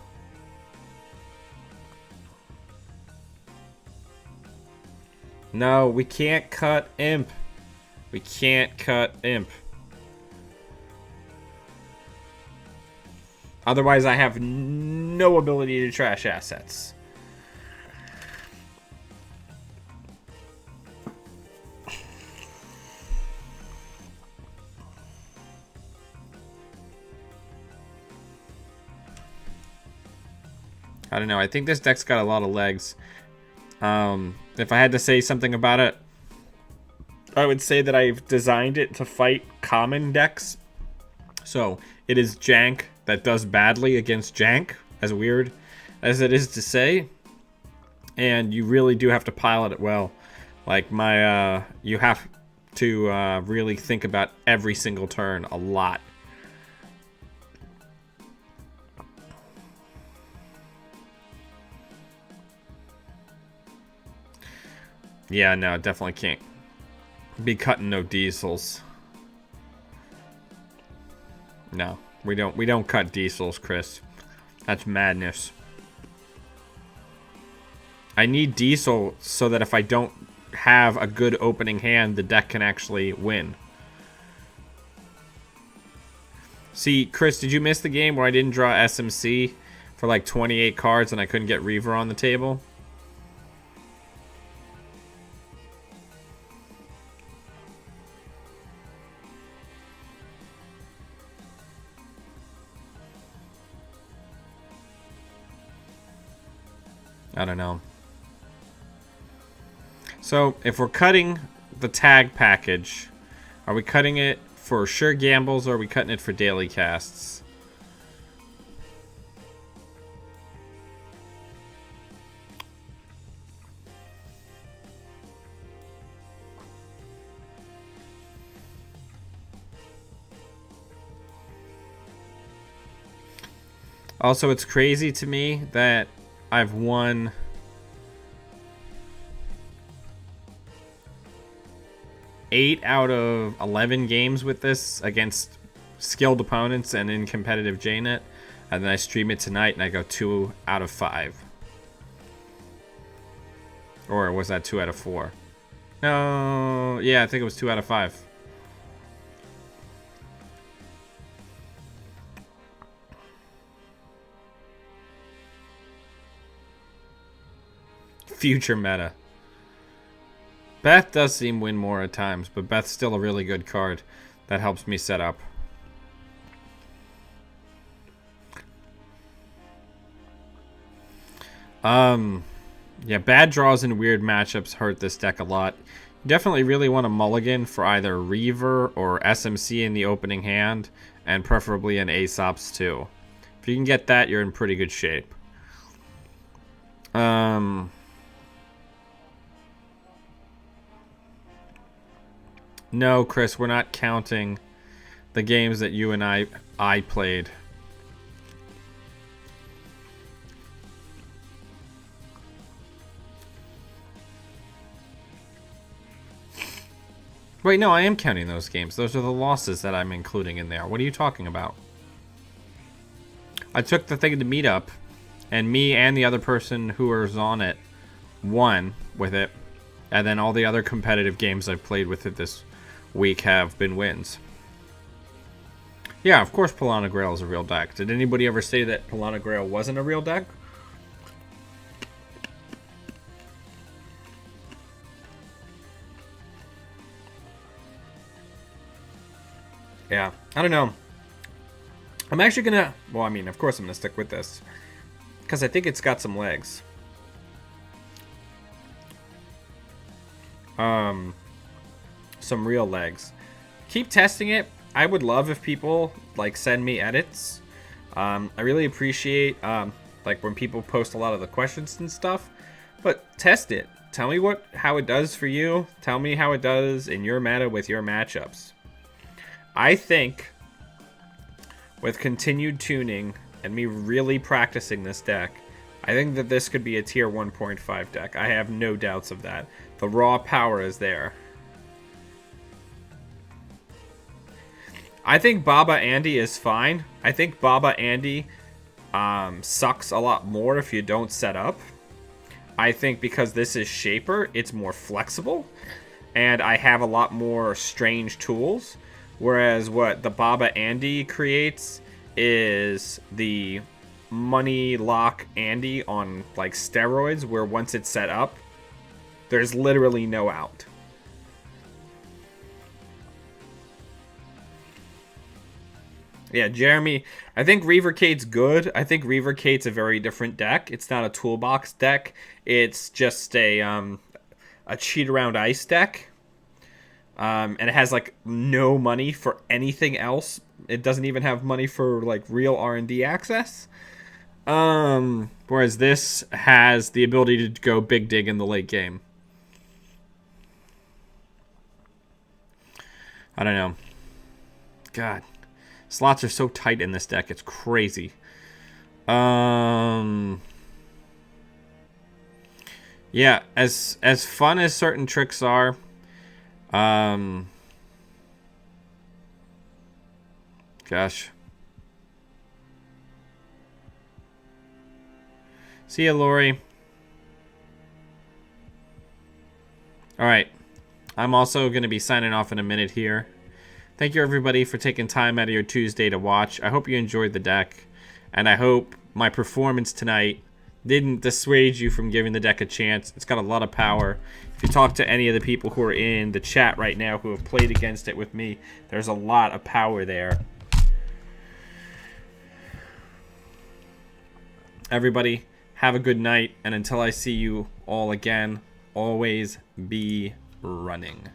S1: No, we can't cut Imp. We can't cut Imp. Otherwise, I have no ability to trash assets. I don't know. I think this deck's got a lot of legs. If I had to say something about it, I would say that I've designed it to fight common decks. So it is jank that does badly against jank, as weird as it is to say. And you really do have to pilot it well. Like you have to really think about every single turn a lot. Yeah, no, definitely can't be cutting no diesels. No, we don't cut diesels, Chris. That's madness. I need diesel so that if I don't have a good opening hand, the deck can actually win. See, Chris, did you miss the game where I didn't draw SMC for like 28 cards and I couldn't get Reaver on the table? I don't know. So, if we're cutting the tag package, are we cutting it for sure gambles or are we cutting it for daily casts? Also, it's crazy to me that I've won 8 out of 11 games with this against skilled opponents and in competitive JNet, and then I stream it tonight and I go 2 out of 5. Or was that 2 out of 4? No, yeah, I think it was 2 out of 5. Future meta. Beth does seem win more at times, but Beth's still a really good card that helps me set up. Yeah, bad draws and weird matchups hurt this deck a lot. You definitely really want to mulligan for either Reaver or SMC in the opening hand, and preferably an Aesop's too. If you can get that, you're in pretty good shape. No, Chris, we're not counting the games that you and I played. Wait, no, I am counting those games. Those are the losses that I'm including in there. What are you talking about? I took the thing to meet up, and me and the other person who was on it won with it. And then all the other competitive games I've played with it this week have been wins. Yeah, of course Polana Grail is a real deck. Did anybody ever say that Polana Grail wasn't a real deck? Yeah, I don't know. I'm actually gonna... Well, I mean, of course I'm gonna stick with this. Because I think it's got some legs. Some real legs. Keep testing it. I would love if people, like, send me edits. I really appreciate, like, when people post a lot of the questions and stuff. But test it. Tell me how it does for you. Tell me how it does in your meta with your matchups. I think with continued tuning and me really practicing this deck, I think that this could be a tier 1.5 deck. I have no doubts of that. The raw power is there. I think Baba Andy is fine. I think Baba Andy sucks a lot more if you don't set up. I think because this is Shaper, it's more flexible. And I have a lot more strange tools. Whereas what the Baba Andy creates is the money lock Andy on like steroids, where once it's set up, there's literally no out. Yeah, Jeremy, I think Reavercade's good. I think Reavercade's a very different deck. It's not a toolbox deck. It's just a cheat around ice deck. And it has like no money for anything else. It doesn't even have money for like real R&D access. Whereas this has the ability to go big dig in the late game. I don't know. God, slots are so tight in this deck. It's crazy. Yeah, as fun as certain tricks are, gosh. See ya, Lori. Alright. I'm also going to be signing off in a minute here. Thank you, everybody, for taking time out of your Tuesday to watch. I hope you enjoyed the deck. And I hope my performance tonight didn't dissuade you from giving the deck a chance. It's got a lot of power. If you talk to any of the people who are in the chat right now who have played against it with me, there's a lot of power there. Everybody, have a good night. And until I see you all again, always be running.